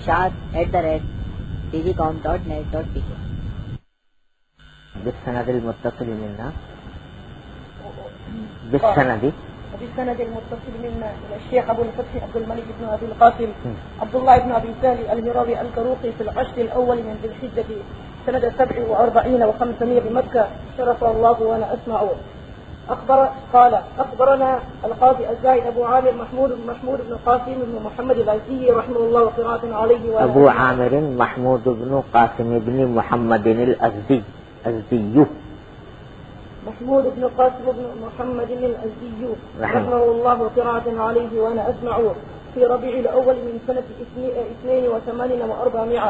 ishaat@tgcom.net.pk। بالسند المتصل منا إلى الشيخ أبو الفتح عبد الملك بن أبي القاسم عبد الله بن أبي سالم الهرابي الكروقي في العشر الأول من ذي الحجة سنة 47 و500 بمكة، شرف الله وأنا أسمع. قال أخبرنا القاضي الزاهد أبو عامر محمود بن قاسم بن محمد الأزدي رحمه الله وقراءة عليه. أبو عامر محمود بن قاسم بن محمد الأزدي محمود بن قاسم بن محمد الأزدي رحمه الله وقراءة عليه وأنا أسمع في ربيع الأول من سنة 82 و400.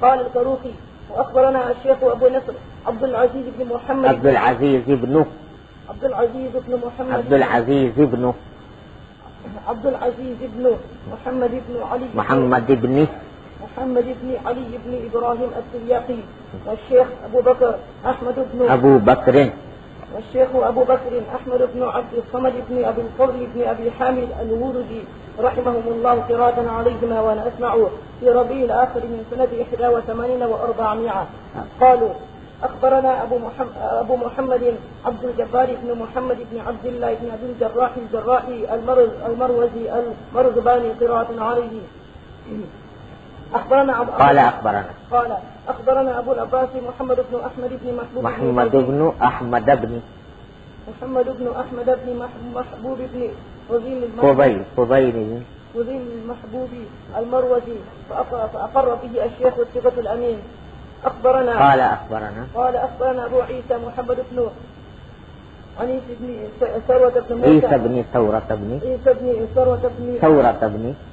قال الكروخي وأخبرنا الشيخ أبو نصر عبد العزيز بن محمد عبد العزيز بن محمد بن علي محمد بن علي بن إبراهيم الترياقي، والشيخ والشيخ أبو بكر أحمد بن عبد الصمد بن أبي الفضل بن أبي حامد الوردي رحمهم الله قراءة عليهما وأنا أسمع في ربيع الآخر من سنة 81 و400. قالوا أخبرنا أبو محمد عبد الجبار بن محمد بن عبد الله بن أبي الجراح الجراحي المروزي المرزباني قراءة عليه. قال أخبرنا أبو العباس محمد بن أحمد بن محبوب بن وزين المحبوبي المروزي، فأقر به الشيخ الثقة الأمين. قال أخبرنا أبو عيسى محمد بن عنيس بن ثورة بن موسى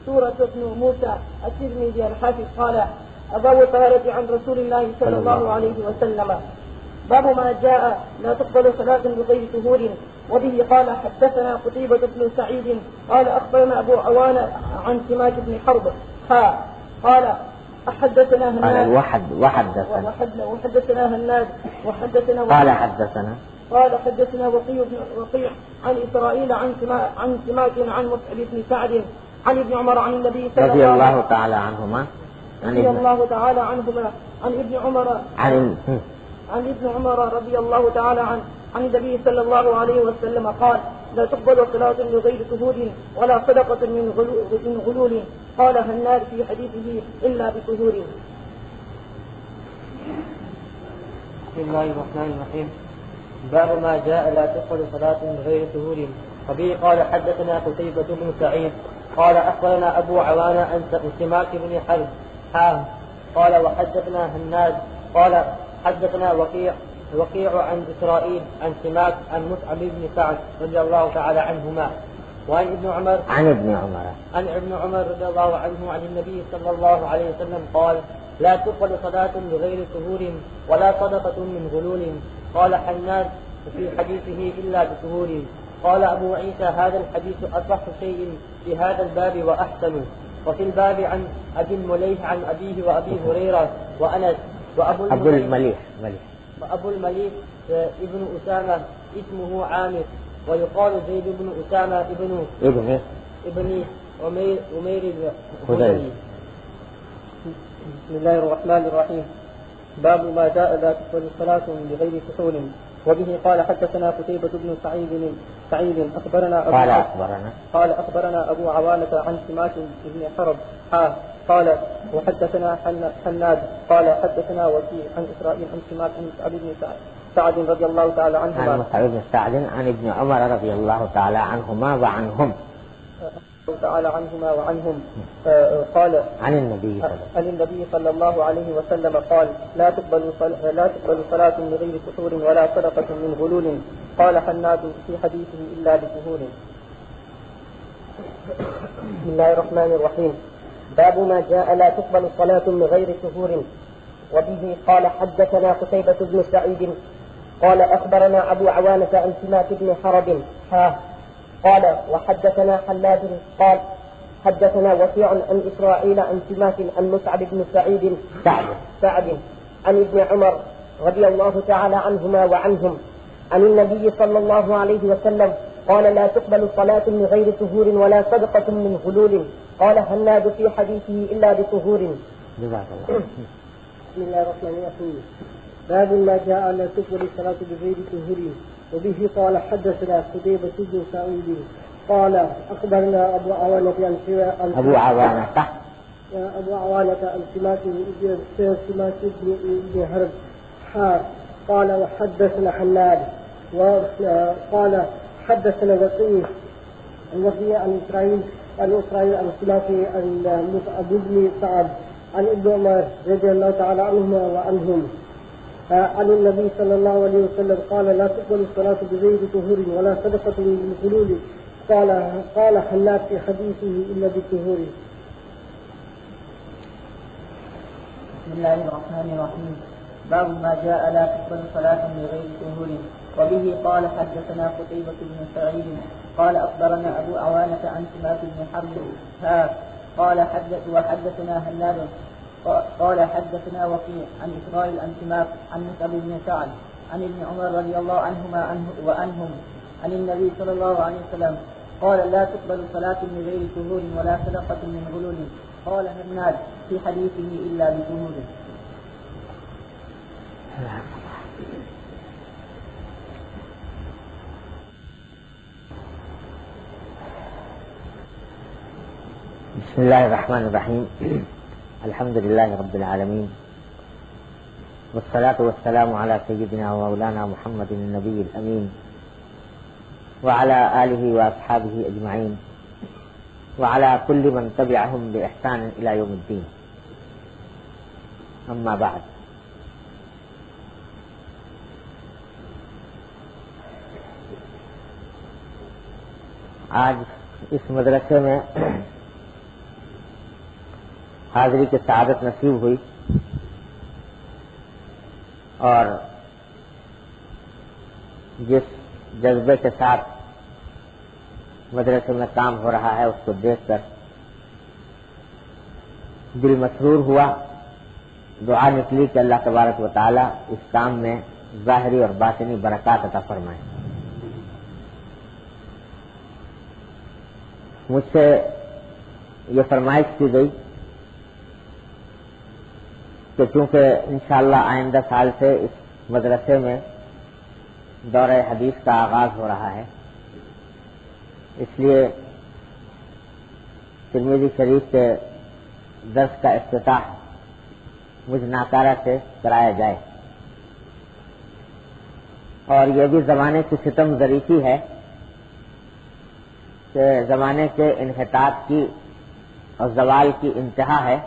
ثورة بن موسى الترمذي الحافظ قال أبو طهارة عن رسول الله صلى الله عليه وسلم. باب ما جاء لا تقبل صلاة بغير طهور. وبه قال حدثنا قتيبة بن سعيد قال أخبرنا أبو عوانة عن سماك بن حرب قال حدثنا هناد قال حدثنا وقيع عن إسرائيل عن سماك عن مصعب بن سعد عن ابن عمر عن النبي رضي الله تعالى عنهما عن ابن عمر رضي الله تعالى عنه عن النبي صلى الله عليه وسلم قال لا تقبل صلاة بغير طهور ولا صدقة من غلول. قال هناد في حديثه إلا بطهور. بسم الله الرحمن الرحيم. باب ما جاء لا تقبل صلاة بغير طهور. وبه قال حدثنا قتيبة بن سعيد قال أخبرنا أبو عوانة عن سماك بن حرب قال وحدثنا هناد قال حدثنا وقيع عن إسرائيل عن سماك عن مصعب بن سعد رضي الله تعالى عنهما وعن ابن عمر رضي الله عنه عن النبي صلى الله عليه وسلم قال لا تقبل صلاة بغير طهور ولا صدقة من غلول. قال حناد في حديثه إلا بطهور. قال أبو عيسى هذا الحديث أصح شيء في هذا الباب وأحسن. وفي الباب عن أبي المليح عن أبيه وأبي هريرة وأنس أبو المليح ابن أسامة اسمه عامر ويقال زيد بن أسامة ابن أمير الخزري. بسم الله الرحمن الرحيم. باب ما جاء لا تقبل صلاة بغير طهور. وبه قال حدثنا قتيبة بن سعيد قال أخبرنا أبو عوانة عن سماك بن حرب قال وحدثنا حناد قال حدثنا وكيع عن إسرائيل عن سماك عن مصعب بن سعد رضي الله تعالى عنهما عن ابن عمر رضي الله تعالى عنهما وعنهم قال عن النبي صلى الله عليه وسلم قال لا تقبل صلاة بغير طهور ولا صدقة من غلول. قال حناد في حديثه إلا بطهور. بسم الله الرحمن الرحيم. باب ما جاء لا تقبل صلاة بغير طهور. وبه قال حدثنا قتيبة بن سعيد قال أخبرنا أبو عوانة عن سماك بن حرب قال وحدثنا حلاد قال حدثنا وكيع عن إسرائيل عن سماك عن مصعب بن سعد عن ابن عمر رضي الله تعالى عنهما وعنهم عن النبي صلى الله عليه وسلم قال لا تقبل صلاة من غير طهور ولا صدقة من غلول. قال هناد في حديثه إلا بطهور. بسم الله الرحمن الرحيم. باب ما جاء لا تقبل الصلاة بغير طهور. وبه قال حدثنا قتيبة بن سعيد قال أخبرنا أبو عوانة عن سماك بن حرب قال وحدثنا حلاد وقال حدثنا وكيع عن إسرائيل عن سماك عن مصعب بن سعد عن ابن عمر رضي الله تعالى عنهما وعنهم عن النبي صلى الله عليه وسلم قال لا تقبل الصلاة بغير طهور ولا صدقة من غلول. قال حلاد في حديثه إلا بالطهور. بسم الله الرحمن الرحيم. باب ما جاء لا تقبل صلاة بغير طهور. وبه قال حدثنا قتيبة بن سعيد قال أخبرنا أبو عوانة عن سماك بن حرب قال وحدثنا هناد قال حدثنا وكيع عن إسرائيل عن سماك عن مصعب بن سعد عن ابن عمر رضي الله عنهما وعنهم عن النبي صلى الله عليه وسلم قال لا تقبل صلاة من غير طهور ولا صدقة من غلول. قال هناد في حديثه إلا بطهور. بسم الله الرحمن الرحيم. الحمد لله رب العالمين والصلاة والسلام على سيدنا ومولانا محمد النبي الأمين وعلى آله وأصحابه أجمعين وعلى كل من تبعهم بإحسان إلى يوم الدين. أما بعد، آج اس مدرسے میں حاضری کی سعادت نصیب ہوئی اور جس جذبے کے ساتھ مدرسے میں کام ہو رہا ہے اس کو دیکھ کر دل مسرور ہوا. دعا نکلی کہ اللہ تبارک و تعالی اس کام میں ظاہری اور باطنی برکات عطا فرمائے. مجھ سے یہ فرمائش کی گئی کہ چونکہ انشاءاللہ آئندہ سال سے اس مدرسے میں دورہ حدیث کا آغاز ہو رہا ہے، اس لیے ترمذی شریف کے درس کا افتتاح مجھ ناکارہ سے کرایا جائے. اور یہ بھی زمانے کی ستم ظریفی ہے کہ زمانے کے انحطاط کی اور زوال کی انتہا ہے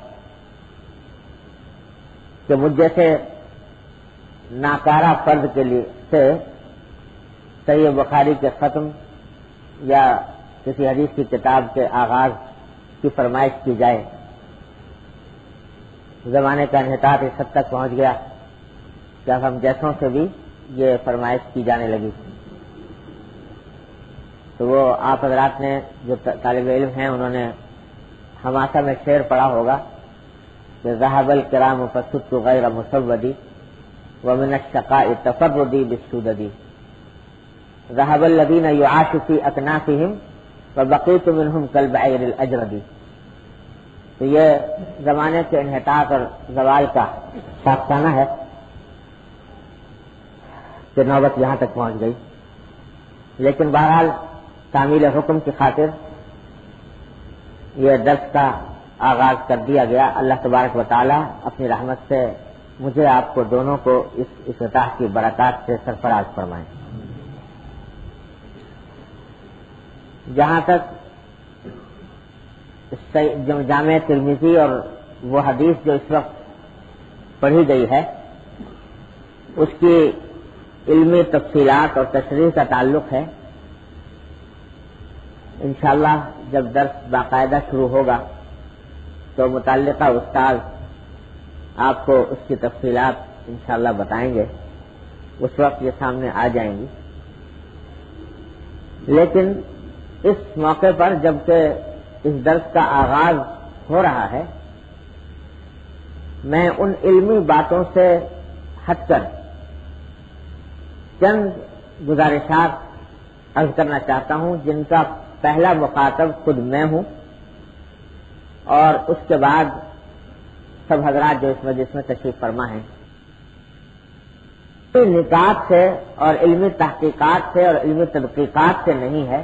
کہ مجھ جیسے ناکارہ فرد کے لیے سے صحیح بخاری کے ختم یا کسی حدیث کی کتاب کے آغاز کی فرمائش کی جائے. زمانے کا انحطاط اس حد تک پہنچ گیا کہ اب ہم جیسوں سے بھی یہ فرمائش کی جانے لگی. تو وہ آپ حضرات نے جو طالب علم ہیں انہوں نے حماسہ میں شعر پڑھا ہوگا کہ ذهب الكرام فسدت غیر مسودی ومن الشقاء تفردی بالسوددی ذهب الذين يعاش في اکنافهم وبقيت منهم كالبعير الاجردی. تو یہ زمانے کے انحطاط اور زوال کا ساختانہ ہے کہ نوبت یہاں تک پہنچ گئی. لیکن بہرحال تعمیل حکم کی خاطر یہ درس کا آغاز کر دیا گیا. اللہ تبارک و تعالی اپنی رحمت سے مجھے آپ کو دونوں کو اس افتتاح کی برکات سے سرفراز فرمائیں. جہاں تک جامع ترمذی اور وہ حدیث جو اس وقت پڑھی گئی ہے اس کی علمی تفصیلات اور تشریح کا تعلق ہے، انشاءاللہ جب درس باقاعدہ شروع ہوگا تو متعلقہ استاد آپ کو اس کی تفصیلات انشاءاللہ بتائیں گے. اس وقت یہ سامنے آ جائیں گی، لیکن اس موقع پر جبکہ اس درس کا آغاز ہو رہا ہے، میں ان علمی باتوں سے ہٹ کر چند گزارشات عرض کرنا چاہتا ہوں جن کا پہلا مخاطب خود میں ہوں، اور اس کے بعد سب حضرات جو اس مجلس میں تشریف فرما ہیں۔ نکات سے اور علمی تحقیقات سے اور علمی تحقیقات سے نہیں ہے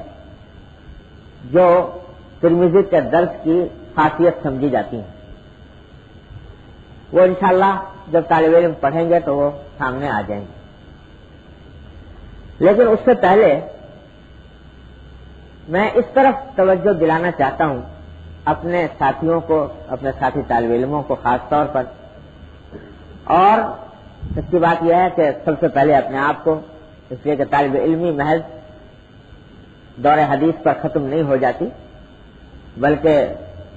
جو ترمذی کے درس کی خاصیت سمجھی جاتی ہے، وہ انشاءاللہ جب طالب علم پڑھیں گے تو وہ سامنے آ جائیں گے۔ لیکن اس سے پہلے میں اس طرف توجہ دلانا چاہتا ہوں اپنے ساتھیوں کو، اپنے ساتھی طالب علموں کو خاص طور پر، اور سچی بات یہ ہے کہ سب سے پہلے اپنے آپ کو، اس لیے کہ طالب علمی محض دور حدیث پر ختم نہیں ہو جاتی، بلکہ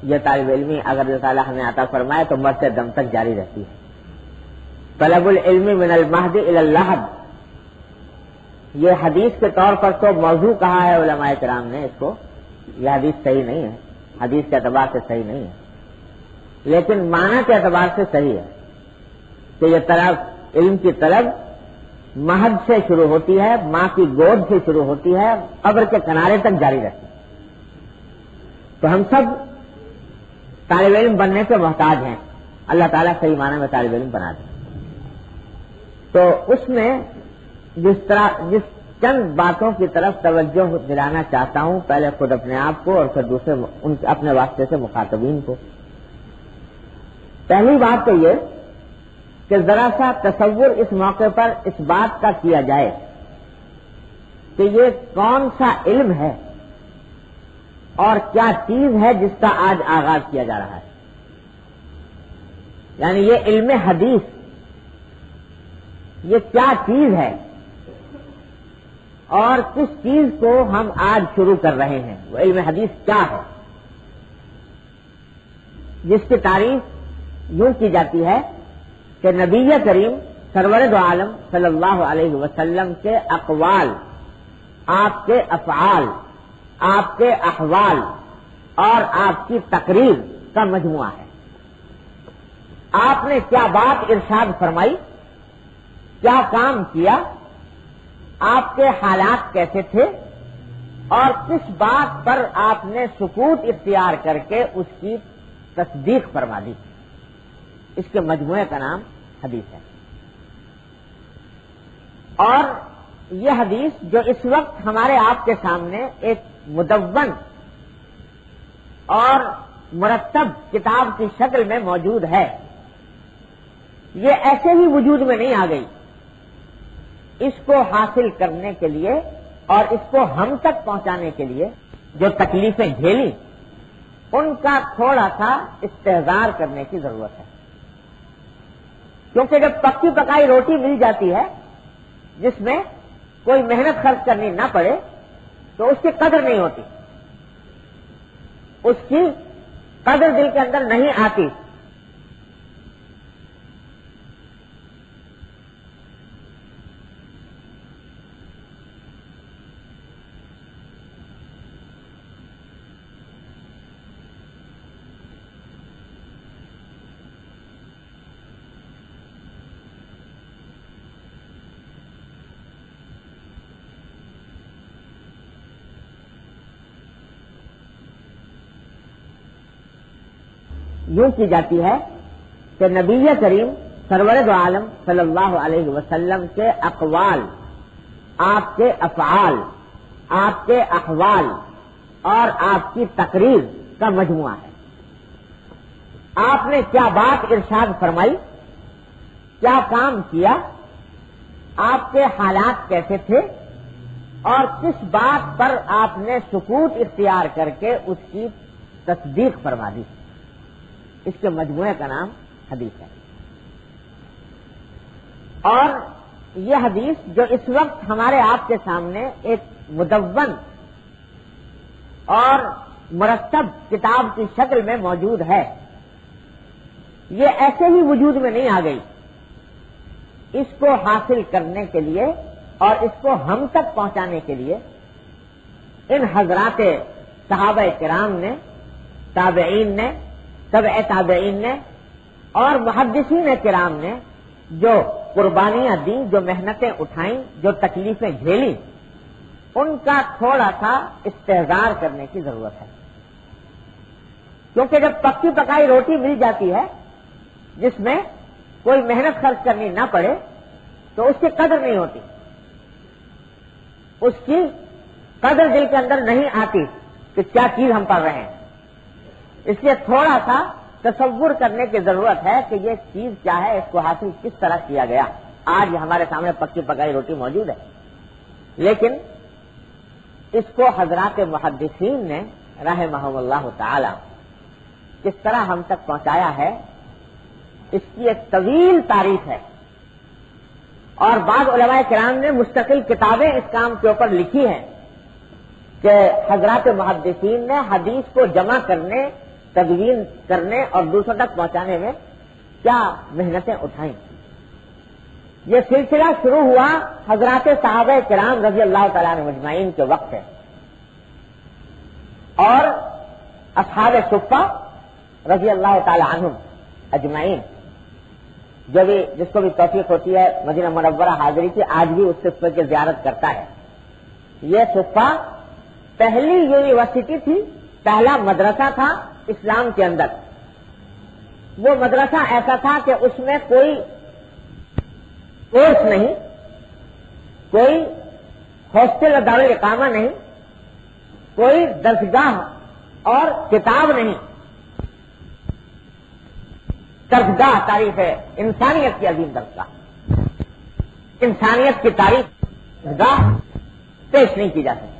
یہ طالب علمی اگر اللہ تعالیٰ ہمیں عطا فرمائے تو مرتے دم تک جاری رہتی ہے۔ طلب العلم من المہد الی اللحد، یہ حدیث کے طور پر تو موضوع کہا ہے علماء کرام نے اس کو، یہ حدیث صحیح نہیں ہے، حدیث کے اعتبار سے صحیح نہیں ہے، لیکن معنی کے اعتبار سے صحیح ہے کہ یہ طلب، علم کی طلب مہد سے شروع ہوتی ہے، ماں کی گود سے شروع ہوتی ہے، قبر کے کنارے تک جاری رہتی ہے۔ تو ہم سب طالب علم بننے کے محتاج ہیں، اللہ تعالیٰ صحیح معنی میں طالب علم بنا دے۔ تو اس میں جس چند باتوں کی طرف توجہ دلانا چاہتا ہوں، پہلے خود اپنے آپ کو اور پھر دوسرے اپنے واسطے سے مخاطبین کو۔ پہلی بات تو یہ کہ ذرا سا تصور اس موقع پر اس بات کا کیا جائے کہ یہ کون سا علم ہے اور کیا چیز ہے جس کا آج آغاز کیا جا رہا ہے۔ یعنی یہ علم حدیث یہ کیا چیز ہے اور کس چیز کو ہم آج شروع کر رہے ہیں، وہ علم حدیث کیا ہے جس کی تعریف یوں کی جاتی ہے کہ نبی کریم سرور دو عالم صلی اللہ علیہ وسلم کے اقوال، آپ کے افعال، آپ کے احوال اور آپ کی تقریر کا مجموعہ ہے۔ آپ نے کیا بات ارشاد فرمائی، کیا کام کیا، آپ کے حالات کیسے تھے اور کس بات پر آپ نے سکوت اختیار کر کے اس کی تصدیق فرما دی، اس کے مجموعے کا نام حدیث ہے۔ اور یہ حدیث جو اس وقت ہمارے آپ کے سامنے ایک مدون اور مرتب کتاب کی شکل میں موجود ہے، یہ ایسے ہی وجود میں نہیں آ گئی۔ اس کو حاصل کرنے کے لیے اور اس کو ہم تک پہنچانے کے لیے جو تکلیفیں جھیلی، ان کا تھوڑا سا استحضار کرنے کی ضرورت ہے، کیونکہ جب پکی پکائی روٹی مل جاتی ہے جس میں کوئی محنت خرچ کرنی نہ پڑے تو اس کی قدر نہیں ہوتی، اس کی قدر دل کے اندر نہیں آتی۔ یوں کی جاتی ہے کہ نبی کریم سرور دو عالم صلی اللہ علیہ وسلم کے اقوال، آپ کے افعال، آپ کے احوال اور آپ کی تقریر کا مجموعہ ہے۔ آپ نے کیا بات ارشاد فرمائی، کیا کام کیا، آپ کے حالات کیسے تھے اور کس بات پر آپ نے سکوت اختیار کر کے اس کی تصدیق فرما دی، اس کے مجموعے کا نام حدیث ہے۔ اور یہ حدیث جو اس وقت ہمارے آپ کے سامنے ایک مدون اور مرتب کتاب کی شکل میں موجود ہے، یہ ایسے ہی وجود میں نہیں آ گئی، اس کو حاصل کرنے کے لیے اور اس کو ہم تک پہنچانے کے لیے ان حضرات صحابہ کرام نے، تابعین نے، تبع تابعین نے اور محدثین کرام نے جو قربانیاں دیں، جو محنتیں اٹھائیں، جو تکلیفیں جھیلی، ان کا تھوڑا سا استحضار کرنے کی ضرورت ہے. کیونکہ جب پکی پکائی روٹی مل جاتی ہے جس میں کوئی محنت خرچ کرنی نہ پڑے تو اس کی قدر نہیں ہوتی، اس کی قدر دل کے اندر نہیں آتی کہ کیا چیز ہم پڑھ رہے ہیں. اس لیے تھوڑا سا تصور کرنے کی ضرورت ہے کہ یہ چیز کیا ہے، اس کو حاصل کس طرح کیا گیا. آج ہمارے سامنے پکی پکائی روٹی موجود ہے، لیکن اس کو حضرات محدثین نے رحمہم اللہ تعالی کس طرح ہم تک پہنچایا ہے، اس کی ایک طویل تاریخ ہے. اور بعض علماء کرام نے مستقل کتابیں اس کام کے اوپر لکھی ہیں کہ حضرات محدثین نے حدیث کو جمع کرنے، تدوین کرنے اور دوسروں تک پہنچانے میں کیا محنتیں اٹھائیں. یہ سلسلہ شروع ہوا حضرات صحابہ کرام رضی اللہ تعالیٰ عنہ مجمعین کے وقت ہے، اور اصحاب صفہ رضی اللہ تعالیٰ عنہم اجمعین، جو بھی جس کو بھی توفیق ہوتی ہے مدینہ منورہ حاضری کی، آج بھی اس صفے کی زیارت کرتا ہے. یہ صفہ پہلی یونیورسٹی تھی، پہلا مدرسہ تھا اسلام کے اندر. وہ مدرسہ ایسا تھا کہ اس میں کوئی کورس نہیں، کوئی ہاسٹل اور دارالاقامہ نہیں، کوئی درسگاہ اور کتاب نہیں. درسگاہ تاریخ ہے انسانیت کی عظیم درسگاہ، انسانیت کی تاریخ درسگاہ پیش نہیں کی جا سکتی.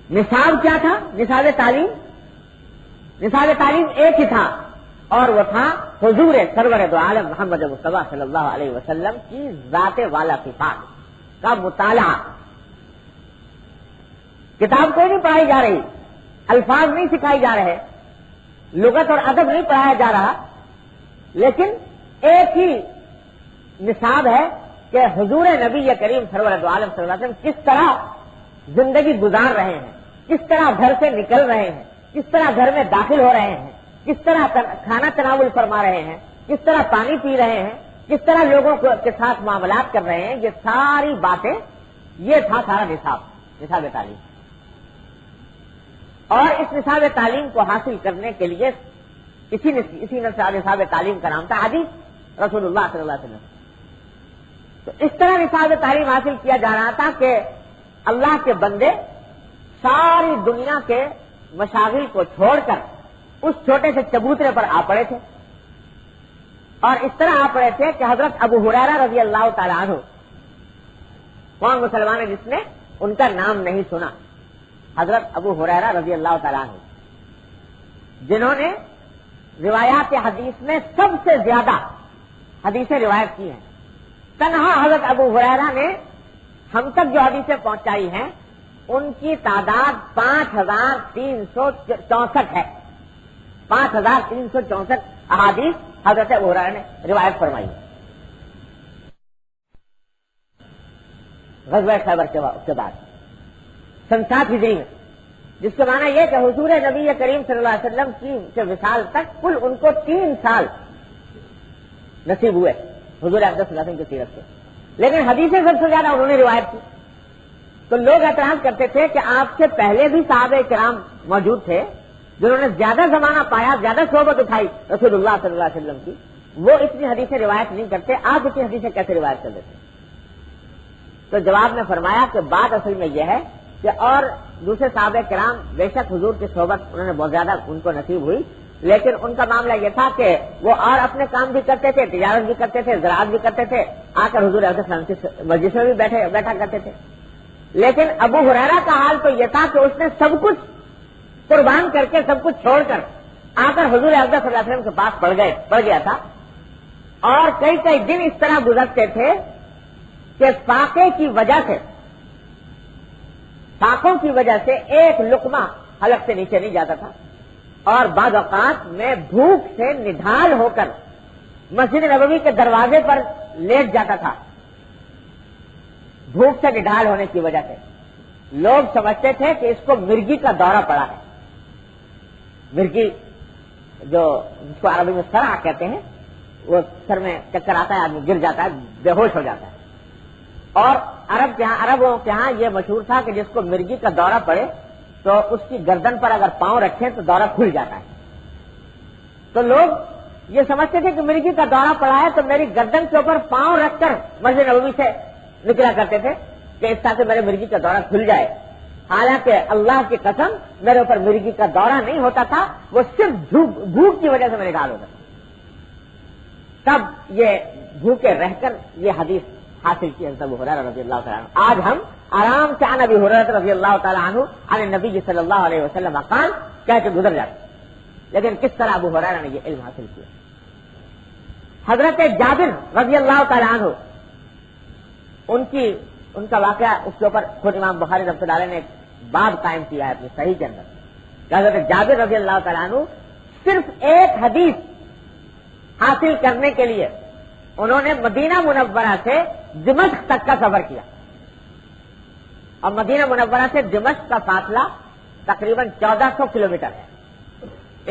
نصاب کیا تھا؟ نصاب تعلیم، نصاب تعلیم ایک ہی تھا، اور وہ تھا حضور سرور دو عالم محمد مصطفیٰ صلی اللہ علیہ وسلم کی ذات والا صفات کا مطالعہ. کتاب کوئی نہیں پڑھائی جا رہی، الفاظ نہیں سکھائی جا رہے، لغت اور ادب نہیں پڑھایا جا رہا، لیکن ایک ہی نصاب ہے کہ حضور نبی کریم سرور دو عالم صلی اللہ علیہ وسلم کس طرح زندگی گزار رہے ہیں، کس طرح گھر سے نکل رہے ہیں، کس طرح گھر میں داخل ہو رہے ہیں، کس طرح کھانا تناول فرما رہے ہیں، کس طرح پانی پی رہے ہیں، کس طرح لوگوں کے ساتھ معاملات کر رہے ہیں. یہ ساری باتیں، یہ تھا سارا نصاب تعلیم. اور اس نصاب تعلیم کو حاصل کرنے کے لیے اسی نصاب تعلیم کا نام تھا حدیث رسول اللہ صلی اللہ علیہ وسلم. تو اس طرح نصاب تعلیم حاصل کیا جا رہا تھا کہ اللہ کے بندے ساری دنیا کے مشاغل کو چھوڑ کر اس چھوٹے سے چبوترے پر آ پڑے تھے. اور اس طرح آ پڑے تھے کہ حضرت ابو ہریرہ رضی اللہ تعالیٰ عنہ، کون مسلمان ہے جس نے ان کا نام نہیں سنا؟ حضرت ابو ہریرہ رضی اللہ تعالیٰ عنہ، جنہوں نے روایات حدیث میں سب سے زیادہ حدیثیں روایت کی ہیں. تنہا حضرت ابو ہریرہ نے ہم تک جو حدیثیں پہنچائی ہیں ان کی تعداد 5364 ہے. 5364 احادیث حضرت ابو ہریرہ نے روایت فرمائی ہے غزوہ خیبر کے بعد سن 7 ہجری میں، جس کے معنی یہ کہ حضور نبی کریم صلی اللہ علیہ وسلم کی وصال تک کل ان کو 3 سال نصیب ہوئے حضور اقدس صلی اللہ علیہ وسلم کی سیرت سے. لیکن حدیثیں سب سے زیادہ انہوں نے روایت کی. تو لوگ اعتراض کرتے تھے کہ آپ سے پہلے بھی صحابہ کرام موجود تھے جنہوں نے زیادہ زمانہ پایا، زیادہ صحبت اٹھائی رسول اللہ صلی اللہ علیہ وسلم کی، وہ اتنی حدیثیں روایت نہیں کرتے، آپ اتنی حدیثیں کیسے روایت کر دیتے؟ تو جواب میں فرمایا کہ بات اصل میں یہ ہے کہ اور دوسرے صحابہ کرام بے شک حضور کی صحبت انہوں نے بہت زیادہ ان کو نصیب ہوئی، لیکن ان کا معاملہ یہ تھا کہ وہ اور اپنے کام بھی کرتے تھے، تجارت بھی کرتے تھے، زراعت بھی کرتے تھے، آ کر حضور علیہ السلام کی مجلس میں بھی بیٹھا کرتے تھے. لیکن ابو ہریرہ کا حال تو یہ تھا کہ اس نے سب کچھ قربان کر کے، سب کچھ چھوڑ کر آ کر حضور اقدس صلی اللہ علیہ وسلم کے پاس پڑ گیا تھا. اور کئی دن اس طرح گزرتے تھے کہ فاقے کی وجہ سے، فاقوں کی وجہ سے ایک لقمہ حلق سے نیچے نہیں جاتا تھا، اور بعض اوقات میں بھوک سے نڈھال ہو کر مسجد نبوی کے دروازے پر لیٹ جاتا تھا بھوک سے ڈھال ہونے کی وجہ سے، لوگ سمجھتے تھے کہ اس کو مرگی کا دورہ پڑا ہے. مرگی جو جس کو عربی میں سرع کہتے ہیں، وہ سر میں چکر آتا ہے، آدمی گر جاتا ہے، بے ہوش ہو جاتا ہے. اور عربوں کے ہاں یہ مشہور تھا کہ جس کو مرگی کا دورہ پڑے تو اس کی گردن پر اگر پاؤں رکھیں تو دورہ کھل جاتا ہے. تو لوگ یہ سمجھتے تھے کہ مرگی کا دورہ پڑا ہے تو میری گردن کے اوپر پاؤں رکھ کر مسجد نبوی سے نکلا کرتے تھے کہ اس طرح سے میرے مرگی کا دورہ کھل جائے. حالانکہ اللہ کی قسم میرے اوپر مرگی کا دورہ نہیں ہوتا تھا، وہ صرف بھوک کی وجہ سے میرے ڈال ہوتا تھا. تب یہ بھوکے رہ کر یہ حدیث حاصل کی حضرت ابو ہریرہ رضی اللہ تعالیٰ عنہ. آج ہم آرام سے عن ابی ہریرہ رضی اللہ تعالیٰ عنہ عن النبی صلی اللہ علیہ وسلم قال کہہ کے گزر جاتے، لیکن کس طرح ابو ہریرہ نے یہ علم حاصل کیا. حضرت جابر رضی اللہ تعالیٰ عنہ ان کا واقعہ، اس کے اوپر خود امام بخاری رحمۃ اللہ علیہ نے ایک باب قائم کیا ہے اپنی صحیح کے اندر کہ حضرت جابر رضی اللہ تعالیٰ عنہ صرف ایک حدیث حاصل کرنے کے لیے انہوں نے مدینہ منورہ سے دمشق تک کا سفر کیا. اور مدینہ منورہ سے دمشق کا فاصلہ تقریباً 1400 کلومیٹر ہے،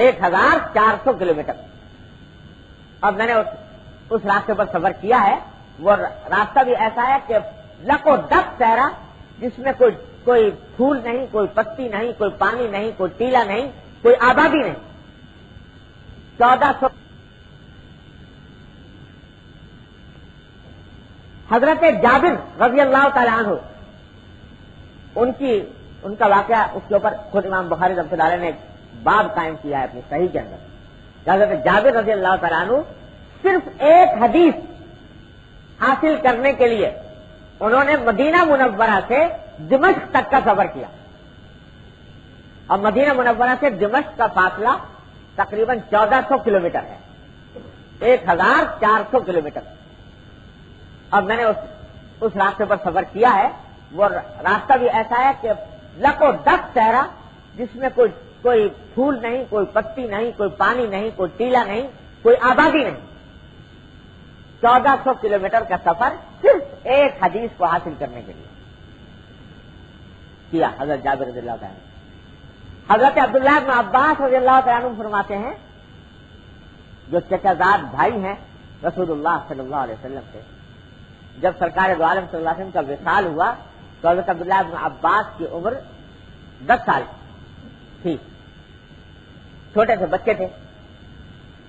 1400 کلومیٹر. اب میں نے اس راستے پر سفر کیا ہے، وہ راستہ بھی ایسا ہے کہ لک و ڈک صحرا، جس میں کوئی پھول نہیں، کوئی پتی نہیں، کوئی پانی نہیں، کوئی ٹیلا نہیں، کوئی آبادی نہیں. 1400. حضرت جابر رضی اللہ تعالیٰ عنہ ان کا واقعہ، اس کے اوپر خود امام بخاری رحمۃ اللہ علیہ نے ایک باب قائم کیا ہے اپنی صحیح کے اندر کہ حضرت جابر رضی اللہ تعالیٰ عنہ صرف ایک حدیث حاصل کرنے کے لیے انہوں نے مدینہ منورہ سے دمشق تک کا سفر کیا. اور مدینہ منورہ سے دمشق کا فاصلہ تقریباً 1400 کلومیٹر ہے، 1400 کلومیٹر. اب میں نے اس راستے پر سفر کیا ہے، وہ راستہ بھی ایسا ہے کہ لک و ڈک صحرا، جس میں کوئی پھول نہیں، کوئی پتی نہیں، کوئی پانی نہیں، کوئی ٹیلا نہیں، کوئی آبادی نہیں. 1400 کلومیٹر کا سفر صرف ایک حدیث کو حاصل کرنے کے لیے کیا حضرت جابر رضی اللہ تعالیٰ. حضرت عبداللہ بن عباس رضی اللہ تعالیٰ عنہ فرماتے ہیں، جو چچا زاد بھائی ہیں رسول اللہ صلی اللہ علیہ وسلم سے، جب سرکار دو عالم صلی اللہ علیہ وسلم کا وصال ہوا تو حضرت عبداللہ بن عباس کی عمر 10 سال تھی، چھوٹے سے بچے تھے.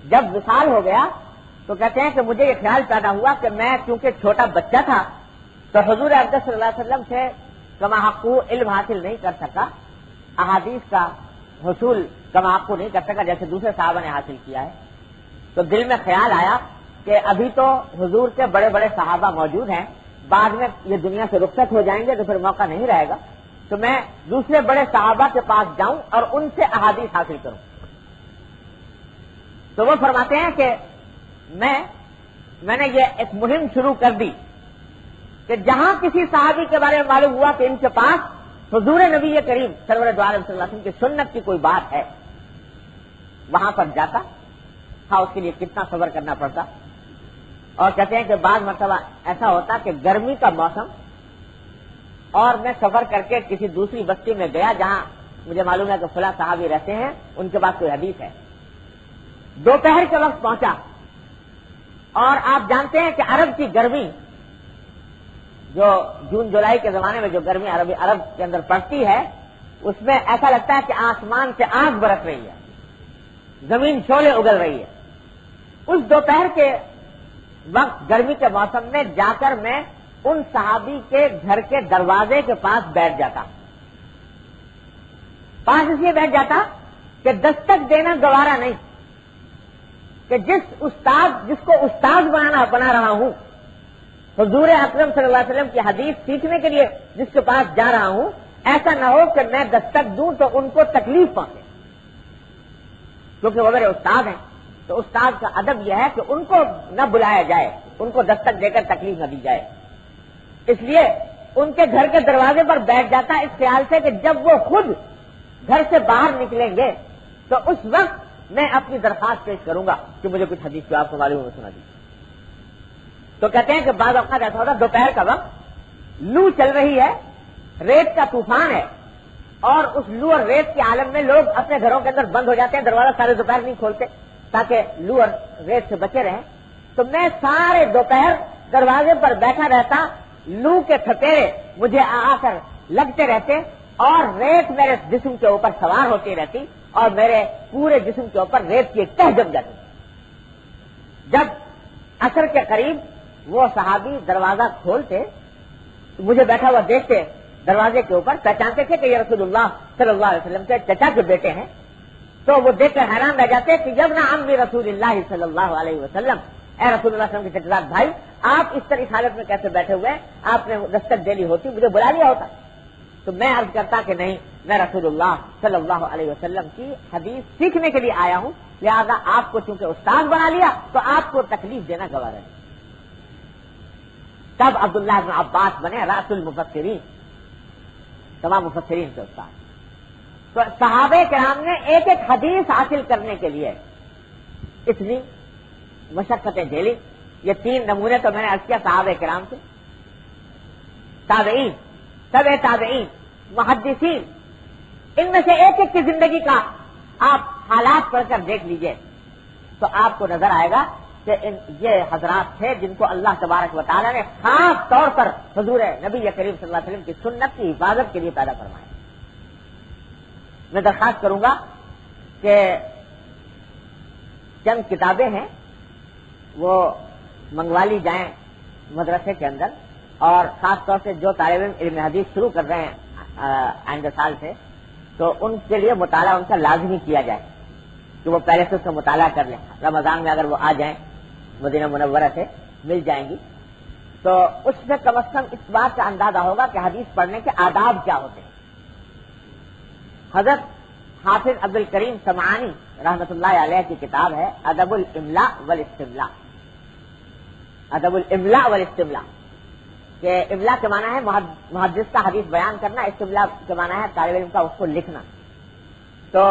جب وصال ہو گیا تو کہتے ہیں کہ مجھے یہ خیال پیدا ہوا کہ میں چونکہ چھوٹا بچہ تھا تو حضور اقدس صلی اللہ علیہ وسلم سے کما حقو علم حاصل نہیں کر سکا، احادیث کا حصول کما حقو نہیں کر سکا جیسے دوسرے صحابہ نے حاصل کیا ہے. تو دل میں خیال آیا کہ ابھی تو حضور کے بڑے بڑے صحابہ موجود ہیں، بعد میں یہ دنیا سے رخصت ہو جائیں گے تو پھر موقع نہیں رہے گا، تو میں دوسرے بڑے صحابہ کے پاس جاؤں اور ان سے احادیث حاصل کروں. تو وہ فرماتے ہیں کہ میں نے یہ ایک مہم شروع کر دی کہ جہاں کسی صحابی کے بارے میں معلوم ہوا کہ ان کے پاس حضور نبی کریم سرور دو عالم صلی اللہ علیہ وسلم کی سنت کی کوئی بات ہے، وہاں پر جاتا. ہاں، اس کے لیے کتنا صبر کرنا پڑتا. اور کہتے ہیں کہ بعض مرتبہ ایسا ہوتا کہ گرمی کا موسم اور میں سفر کر کے کسی دوسری بستی میں گیا جہاں مجھے معلوم ہے کہ فلاں صحابی رہتے ہیں، ان کے پاس کوئی حدیث ہے. دوپہر کے وقت پہنچا، اور آپ جانتے ہیں کہ عرب کی گرمی، جو جون جولائی کے زمانے میں جو گرمی عرب کے اندر پڑتی ہے، اس میں ایسا لگتا ہے کہ آسمان سے آگ برس رہی ہے، زمین شعلے اگل رہی ہے. اس دوپہر کے وقت گرمی کے موسم میں جا کر میں ان صحابی کے گھر کے دروازے کے پاس بیٹھ جاتا. پاس اس لیے بیٹھ جاتا کہ دستک دینا گوارا نہیں، کہ جس کو استاد بنا رہا ہوں، حضور اکرم صلی اللہ علیہ وسلم کی حدیث سیکھنے کے لیے جس کے پاس جا رہا ہوں، ایسا نہ ہو کہ میں دستک دوں تو ان کو تکلیف پہنچے، کیونکہ وہ میرے استاد ہیں. تو استاد کا ادب یہ ہے کہ ان کو نہ بلایا جائے، ان کو دستک دے کر تکلیف نہ دی جائے. اس لیے ان کے گھر کے دروازے پر بیٹھ جاتا اس خیال سے کہ جب وہ خود گھر سے باہر نکلیں گے تو اس وقت میں اپنی درخواست پیش کروں گا کہ مجھے کچھ حدیث جو آپ کو معلوم ہو سنا دی. تو کہتے ہیں کہ بعض اوقات ایسا ہوتا ہے دوپہر کا وقت لو چل رہی ہے، ریت کا طوفان ہے، اور اس لو اور ریت کے عالم میں لوگ اپنے گھروں کے اندر بند ہو جاتے ہیں، دروازہ سارے دوپہر نہیں کھولتے تاکہ لو اور ریت سے بچے رہیں. تو میں سارے دوپہر دروازے پر بیٹھا رہتا، لو کے تھپیرے مجھے آ کر لگتے رہتے اور ریت میرے جسم کے اوپر سوار ہوتی رہتی اور میرے پورے جسم کے اوپر ریت کی ایک تہ جم جاتی. جب عصر کے قریب وہ صحابی دروازہ کھولتے، مجھے بیٹھا ہوا دیکھتے دروازے کے اوپر، پہچانتے تھے کہ یہ رسول اللہ صلی اللہ علیہ وسلم کے چچا کے بیٹے ہیں. تو وہ دیکھ کر حیران رہ جاتے کہ جب نہ عمی رسول اللہ صلی اللہ علیہ وسلم، اے رسول اللہ صلی اللہ علیہ وسلم کے چچا بھائی، آپ اس طرح حالت میں کیسے بیٹھے ہوئے ہیں؟ آپ نے دستک دے لی ہوتی، مجھے بلا لیا ہوتا. تو میں عرض کرتا کہ نہیں، میں رسول اللہ صلی اللہ علیہ وسلم کی حدیث سیکھنے کے لیے آیا ہوں، لہذا آپ کو چونکہ استاد بنا لیا تو آپ کو تکلیف دینا گوارا ہے. تب عبداللہ بن عباس بنے رأس المفسرین، تمام مفسرین کے استاد. تو صحابہ کرام نے ایک ایک حدیث حاصل کرنے کے لیے اتنی مشقتیں جھیلی. یہ 3 نمونے تو میں نے عرض کیا صحابہ کرام سے. تابعین، تبع تابعین، محدثین، ان میں سے ایک ایک کی زندگی کا آپ حالات پڑھ کر دیکھ لیجئے تو آپ کو نظر آئے گا کہ یہ حضرات تھے جن کو اللہ تبارک و تعالیٰ نے خاص طور پر حضور نبی کریم صلی اللہ علیہ وسلم کی سنت کی حفاظت کے لیے پیدا فرمایا. میں درخواست کروں گا کہ چند کتابیں ہیں وہ منگوا لی جائیں مدرسے کے اندر، اور خاص طور سے جو طالب علم حدیث شروع کر رہے ہیں آئندہ سال سے، تو ان کے لیے مطالعہ ان کا لازمی کیا جائے کہ وہ پہلے سے اس کا مطالعہ کر لیں. رمضان میں اگر وہ آ جائیں مدینہ منورہ سے مل جائیں گی تو اس سے کم از کم اس بات کا اندازہ ہوگا کہ حدیث پڑھنے کے آداب کیا ہوتے ہیں. حضرت حافظ عبد الکریم سمعانی رحمۃ اللہ علیہ کی کتاب ہے ادب الاملاء والاستملاء. ادب الاملاء والاستملاء کہ املاء کے معنی ہے محدث کا حدیث بیان کرنا، استملاء کے معنی ہے طالب علم کا اس کو لکھنا. تو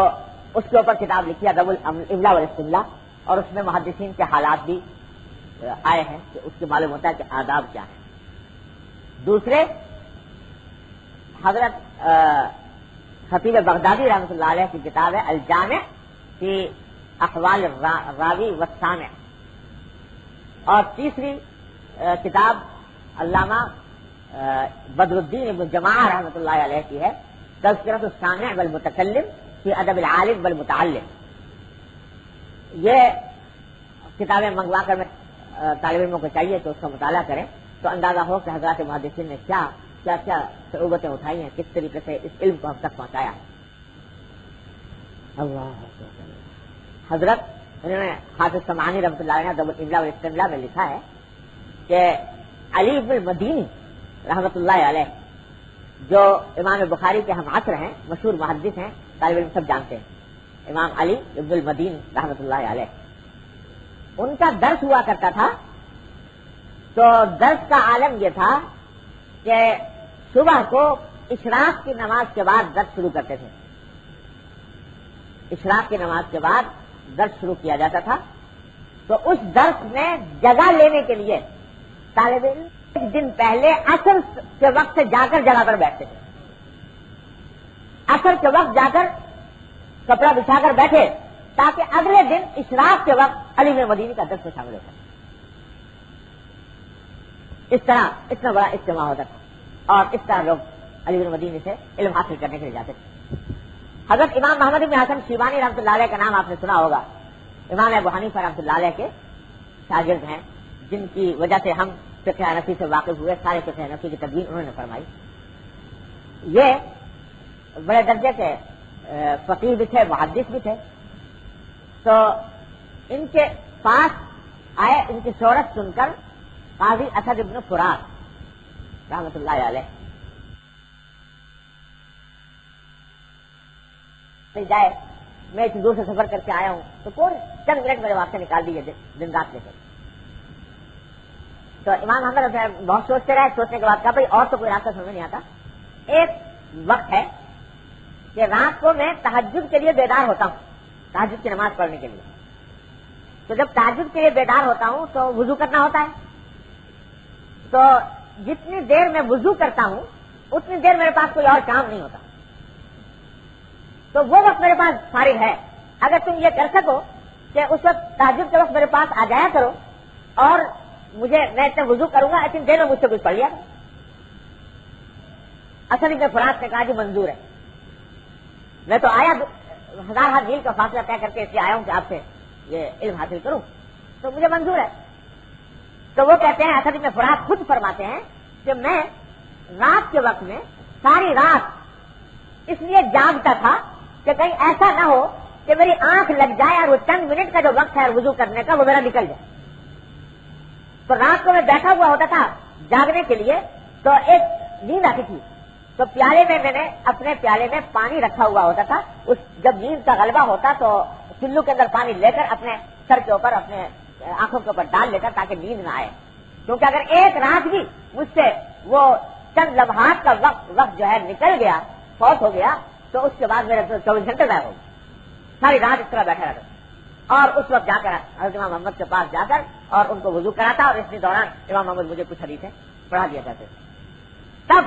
اس کے اوپر کتاب لکھی ادب الاملاء والاستملاء، اور اس میں محدثین کے حالات بھی آئے ہیں کہ اس کے معلوم ہوتا ہے کہ آداب کیا ہے. دوسرے حضرت خطیب بغدادی رحمۃ اللہ علیہ کی کتاب ہے الجامع فی احوال الراوی والسامع. اور تیسری کتاب علامہ بدر الدین ابن جماعہ رحمۃ اللہ علیہ کی ہے تذکرۃ السامع والمتکلم فی ادب العالم والمتعلم. یہ کتابیں منگوا کر میں طالب علموں کو چاہیے کہ اس کا مطالعہ کریں تو اندازہ ہو کہ حضرات محدثین نے کیا کیا کیا صعوبتیں اٹھائی ہیں، کس طریقے سے اس علم کو ہم تک پہنچایا ہے. اللہ حضرت انہوں نے حافظ سمعانی رحمۃ اللہ علیہ ادب الاملاء والاستملاء میں لکھا ہے کہ علی بن المدینی رحمۃ اللہ علیہ جو امام بخاری کے ہم عصر ہیں، مشہور محدث ہیں، طالب علم سب جانتے ہیں، امام علی ابن المدینی رحمۃ اللہ علیہ، ان کا درس ہوا کرتا تھا. تو درس کا عالم یہ تھا کہ صبح کو اشراق کی نماز کے بعد درس شروع کرتے تھے. اشراق کی نماز کے بعد درس شروع کیا جاتا تھا. تو اس درس میں جگہ لینے کے لیے طالب علم ایک دن پہلے عصر کے وقت سے جا کر جگہ پر بیٹھتے تھے. عصر کے وقت جا کر کپڑا بچھا کر بیٹھے تاکہ اگلے دن اشراق کے وقت علی بن مدینی کا درس میں شامل ہو سکے. اس طرح اتنا بڑا اجتماع ہوتا تھا اور اس طرح لوگ علی بن مدینی سے علم حاصل کرنے کے لیے جاتے تھے. حضرت امام محمد بن حسن شیبانی رحمۃ اللہ علیہ کا نام آپ نے سنا ہوگا. امام ابو حنیفہ رحمۃ اللہ علیہ کے شاگرد ہیں جن کی وجہ سے ہم فقہ حنفی سے واقف ہوئے. سارے فقہ حنفی کی تدوین انہوں نے فرمائی. یہ بڑے درجے کے فقیہ بھی تھے، محدث بھی تھے. تو ان کے پاس آئے، ان کی شہرت سن کر قاضی اسد ابن فرات رحمۃ اللہ علیہ جائے میں اتنی دور سے سفر کر کے آیا ہوں تو کون چند منٹ میرے واسطے نکال دیجیے دن رات لے کر. تو امام محمد بہت سوچتے رہے. سوچنے کے بعد کہا بھائی اور تو کوئی راستہ سمجھ نہیں آتا. ایک وقت ہے کہ رات کو میں تہجد کے لیے بیدار ہوتا ہوں، تہجد کی نماز پڑھنے کے لیے. تو جب تہجد کے لیے بیدار ہوتا ہوں تو وضو کرنا ہوتا ہے. تو جتنی دیر میں وضو کرتا ہوں اتنی دیر میرے پاس کوئی اور کام نہیں ہوتا، تو وہ وقت میرے پاس فارغ ہے. اگر تم یہ کر سکو کہ اس وقت تہجد کے وقت میرے پاس آ جایا کرو اور میں اتنے وضو کروں گا اتنی دیر میں مجھ سے کچھ پڑھ لیا. اصل ابن فرات نے کہا جی منظور ہے، میں تو آیا 1000 میل کا فاصلہ طے کر کے اس لیے آیا ہوں کہ آپ سے یہ علم حاصل کروں، تو مجھے منظور ہے. تو وہ کہتے ہیں اصل ابن فرات خود فرماتے ہیں کہ میں رات کے وقت میں ساری رات اس لیے جاگتا تھا کہ کہیں ایسا نہ ہو کہ میری آنکھ لگ جائے اور وہ چند منٹ کا جو وقت ہے وضو کرنے کا وہ میرا نکل جائے. تو رات کو میں بیٹھا ہوا ہوتا تھا جاگنے کے لیے، تو ایک نیند آتی تھی، تو پیالے میں نے اپنے پیالے میں پانی رکھا ہوا ہوتا تھا. جب نیند کا غلبہ ہوتا تو چلو کے اندر پانی لے کر اپنے سر کے اوپر اپنے آنکھوں کے اوپر ڈال لیتا تاکہ نیند نہ آئے. کیونکہ اگر ایک رات بھی مجھ سے وہ چند لمحات کا وقت جو ہے نکل گیا، فوت ہو گیا، تو اس کے بعد میرے 24 گھنٹے ضائع ہو گئے. ساری رات اس طرح بیٹھا رہتا اور اس وقت جا کر حضرت امام محمد کے پاس جا کر اور ان کو وضو کراتا، اور اس دوران امام محمد مجھے کچھ حدیثیں پڑھا دیا کرتے تھے. تب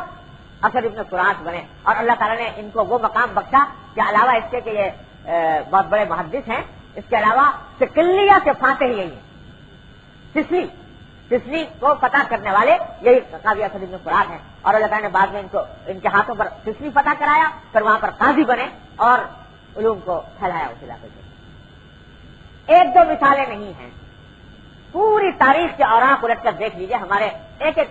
اثر ابن فرات بنے اور اللہ تعالیٰ نے ان کو وہ مقام بخشا کہ علاوہ اس کے کہ یہ بہت بڑے محدث ہیں، اس کے علاوہ سکلیہ کے فاتح ہی یہی ہیں. سسلی کو فتح کرنے والے یہی قاضی اثر ابن فرات ہیں، اور اللہ تعالیٰ نے بعد میں ان کے ہاتھوں پر سسلی فتح کرایا، پھر وہاں پر قاضی بنے اور علوم کو پھیلایا اس علاقے سے. ایک دو مثالیں نہیں ہیں، پوری تاریخ کے اوراق الٹ کر دیکھ لیجئے. ہمارے ایک ایک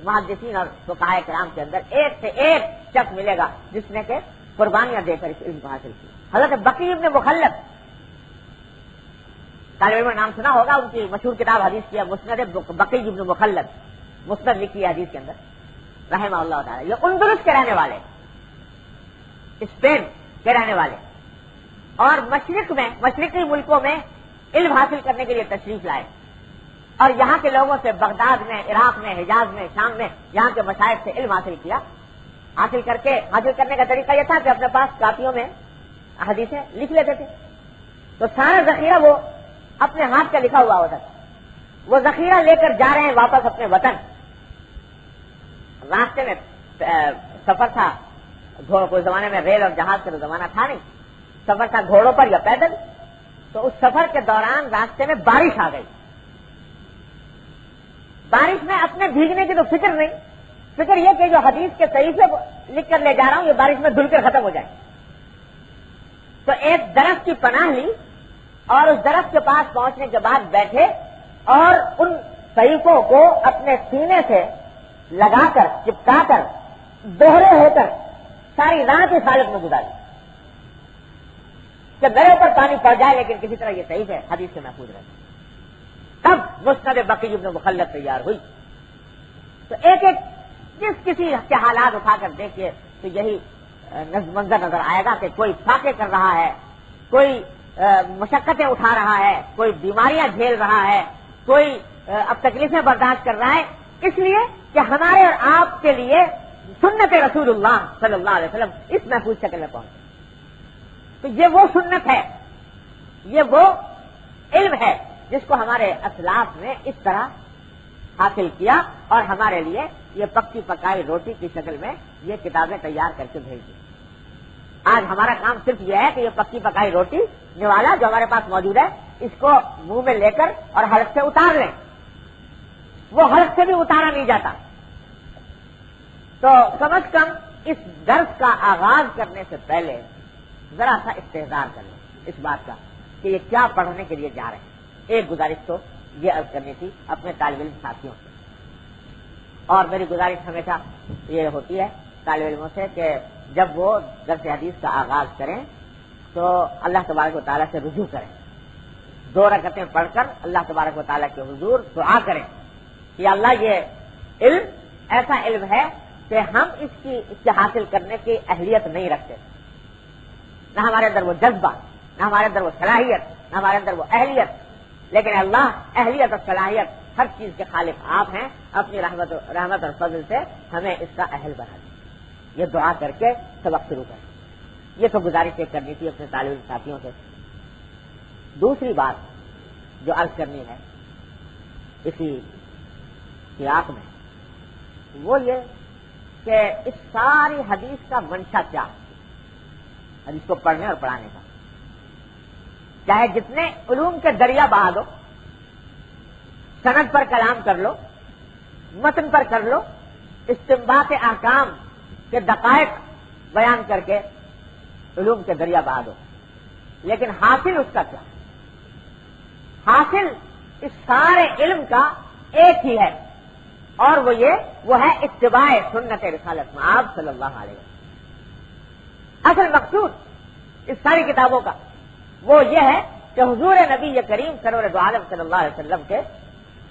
محدثین اور فقہاء کرام کے اندر ایک سے ایک شخص ملے گا جس نے کہ قربانیاں دے کر اس علم کو حاصل کی. حضرت بقی ابن مخلد، طالب علم نام سنا ہوگا، ان کی مشہور کتاب حدیث کی ہے مسند بقی ابن مخلد، مسند لکھی ہے حدیث کے اندر رحمہ اللہ تعالی. یہ اندلس کے رہنے والے، اسپین کے رہنے والے، اور مشرقی ملکوں میں علم حاصل کرنے کے لیے تشریف لائے، اور یہاں کے لوگوں سے بغداد میں، عراق میں، حجاز میں، شام میں یہاں کے مشائخ سے علم حاصل کیا. حاصل کرنے کا طریقہ یہ تھا کہ اپنے پاس کاپیوں میں حدیثیں لکھ لیتے تھے. تو سارا ذخیرہ وہ اپنے ہاتھ کا لکھا ہوا ہوتا تھا. وہ ذخیرہ لے کر جا رہے ہیں واپس اپنے وطن. راستے میں سفر تھا، کوئی زمانے میں ریل اور جہاز کا زمانہ تھا نہیں، سفر تھا گھوڑوں پر یا پیدل. تو اس سفر کے دوران راستے میں بارش آ گئی. بارش میں اپنے بھیگنے کی تو فکر نہیں، فکر یہ کہ جو حدیث کے صحیفے لکھ کر لے جا رہا ہوں یہ بارش میں دھل کر ختم ہو جائے. تو ایک درخت کی پناہ لی اور اس درخت کے پاس پہنچنے کے بعد بیٹھے اور ان صحیفوں کو اپنے سینے سے لگا کر چپکا کر دوہرے ہو کر ساری رات اس حالت میں گزاری کہ میرے اوپر پانی پڑ جائے لیکن کسی طرح یہ صحیح ہے حدیث سے محفوظ رہے. تب مسند بقی ابن مخلد تیار ہوئی. تو ایک ایک جس کسی کے حالات اٹھا کر دیکھیے تو یہی منظر نظر آئے گا کہ کوئی فاقے کر رہا ہے، کوئی مشقتیں اٹھا رہا ہے، کوئی بیماریاں جھیل رہا ہے، کوئی اب تکلیفیں برداشت کر رہا ہے، اس لیے کہ ہمارے اور آپ کے لیے سنت رسول اللہ صلی اللہ علیہ وسلم اس محفوظ شکل میں پہنچے. تو یہ وہ سنت ہے، یہ وہ علم ہے جس کو ہمارے اسلاف نے اس طرح حاصل کیا اور ہمارے لیے یہ پکی پکائی روٹی کی شکل میں یہ کتابیں تیار کر کے بھیج دی. آج ہمارا کام صرف یہ ہے کہ یہ پکی پکائی روٹی نوالا جو ہمارے پاس موجود ہے اس کو منہ میں لے کر اور حلق سے اتار لیں. وہ حلق سے بھی اتارا نہیں جاتا. تو کم از کم اس درس کا آغاز کرنے سے پہلے ذرا سا استحضار کر لیں اس بات کا کہ یہ کیا پڑھنے کے لیے جا رہے ہیں. ایک گزارش تو یہ عرض کرنی تھی اپنے طالب علم ساتھیوں سے، اور میری گزارش ہمیشہ یہ ہوتی ہے طالب علموں سے کہ جب وہ درس حدیث کا آغاز کریں تو اللہ تبارک و تعالیٰ سے رجوع کریں. 2 رکعتیں پڑھ کر اللہ تبارک و تعالیٰ کے حضور دعا کریں کہ اللہ یہ علم ایسا علم ہے کہ ہم اس کے حاصل کرنے کی اہلیت نہیں رکھتے، نہ ہمارے اندر وہ جذبہ، نہ ہمارے اندر وہ صلاحیت، نہ ہمارے اندر وہ اہلیت، لیکن اللہ اہلیت اور صلاحیت ہر چیز کے خالق آپ ہیں. اپنی رحمت اور فضل سے ہمیں اس کا اہل بنا دیں. یہ دعا کر کے سبق شروع کریں. یہ تو گزارش کرنی تھی اپنے طالب علم ساتھیوں سے. دوسری بات جو عرض کرنی ہے اسی سیاق میں وہ یہ کہ اس ساری حدیث کا منشا کیا ہے، حدیث کو پڑھنے اور پڑھانے کا. چاہے جتنے علوم کے دریا بہا دو، سند پر کلام کر لو، متن پر کر لو، استنباط احکام کے دقائق بیان کر کے علوم کے دریا بہا دو، لیکن حاصل اس کا کیا؟ حاصل اس سارے علم کا ایک ہی ہے، اور وہ ہے اتباع سنت رسالت مآب صلی اللہ علیہ وسلم. اصل مقصود اس ساری کتابوں کا وہ یہ ہے کہ حضور نبی کریم سرور دو عالم صلی اللہ علیہ وسلم کے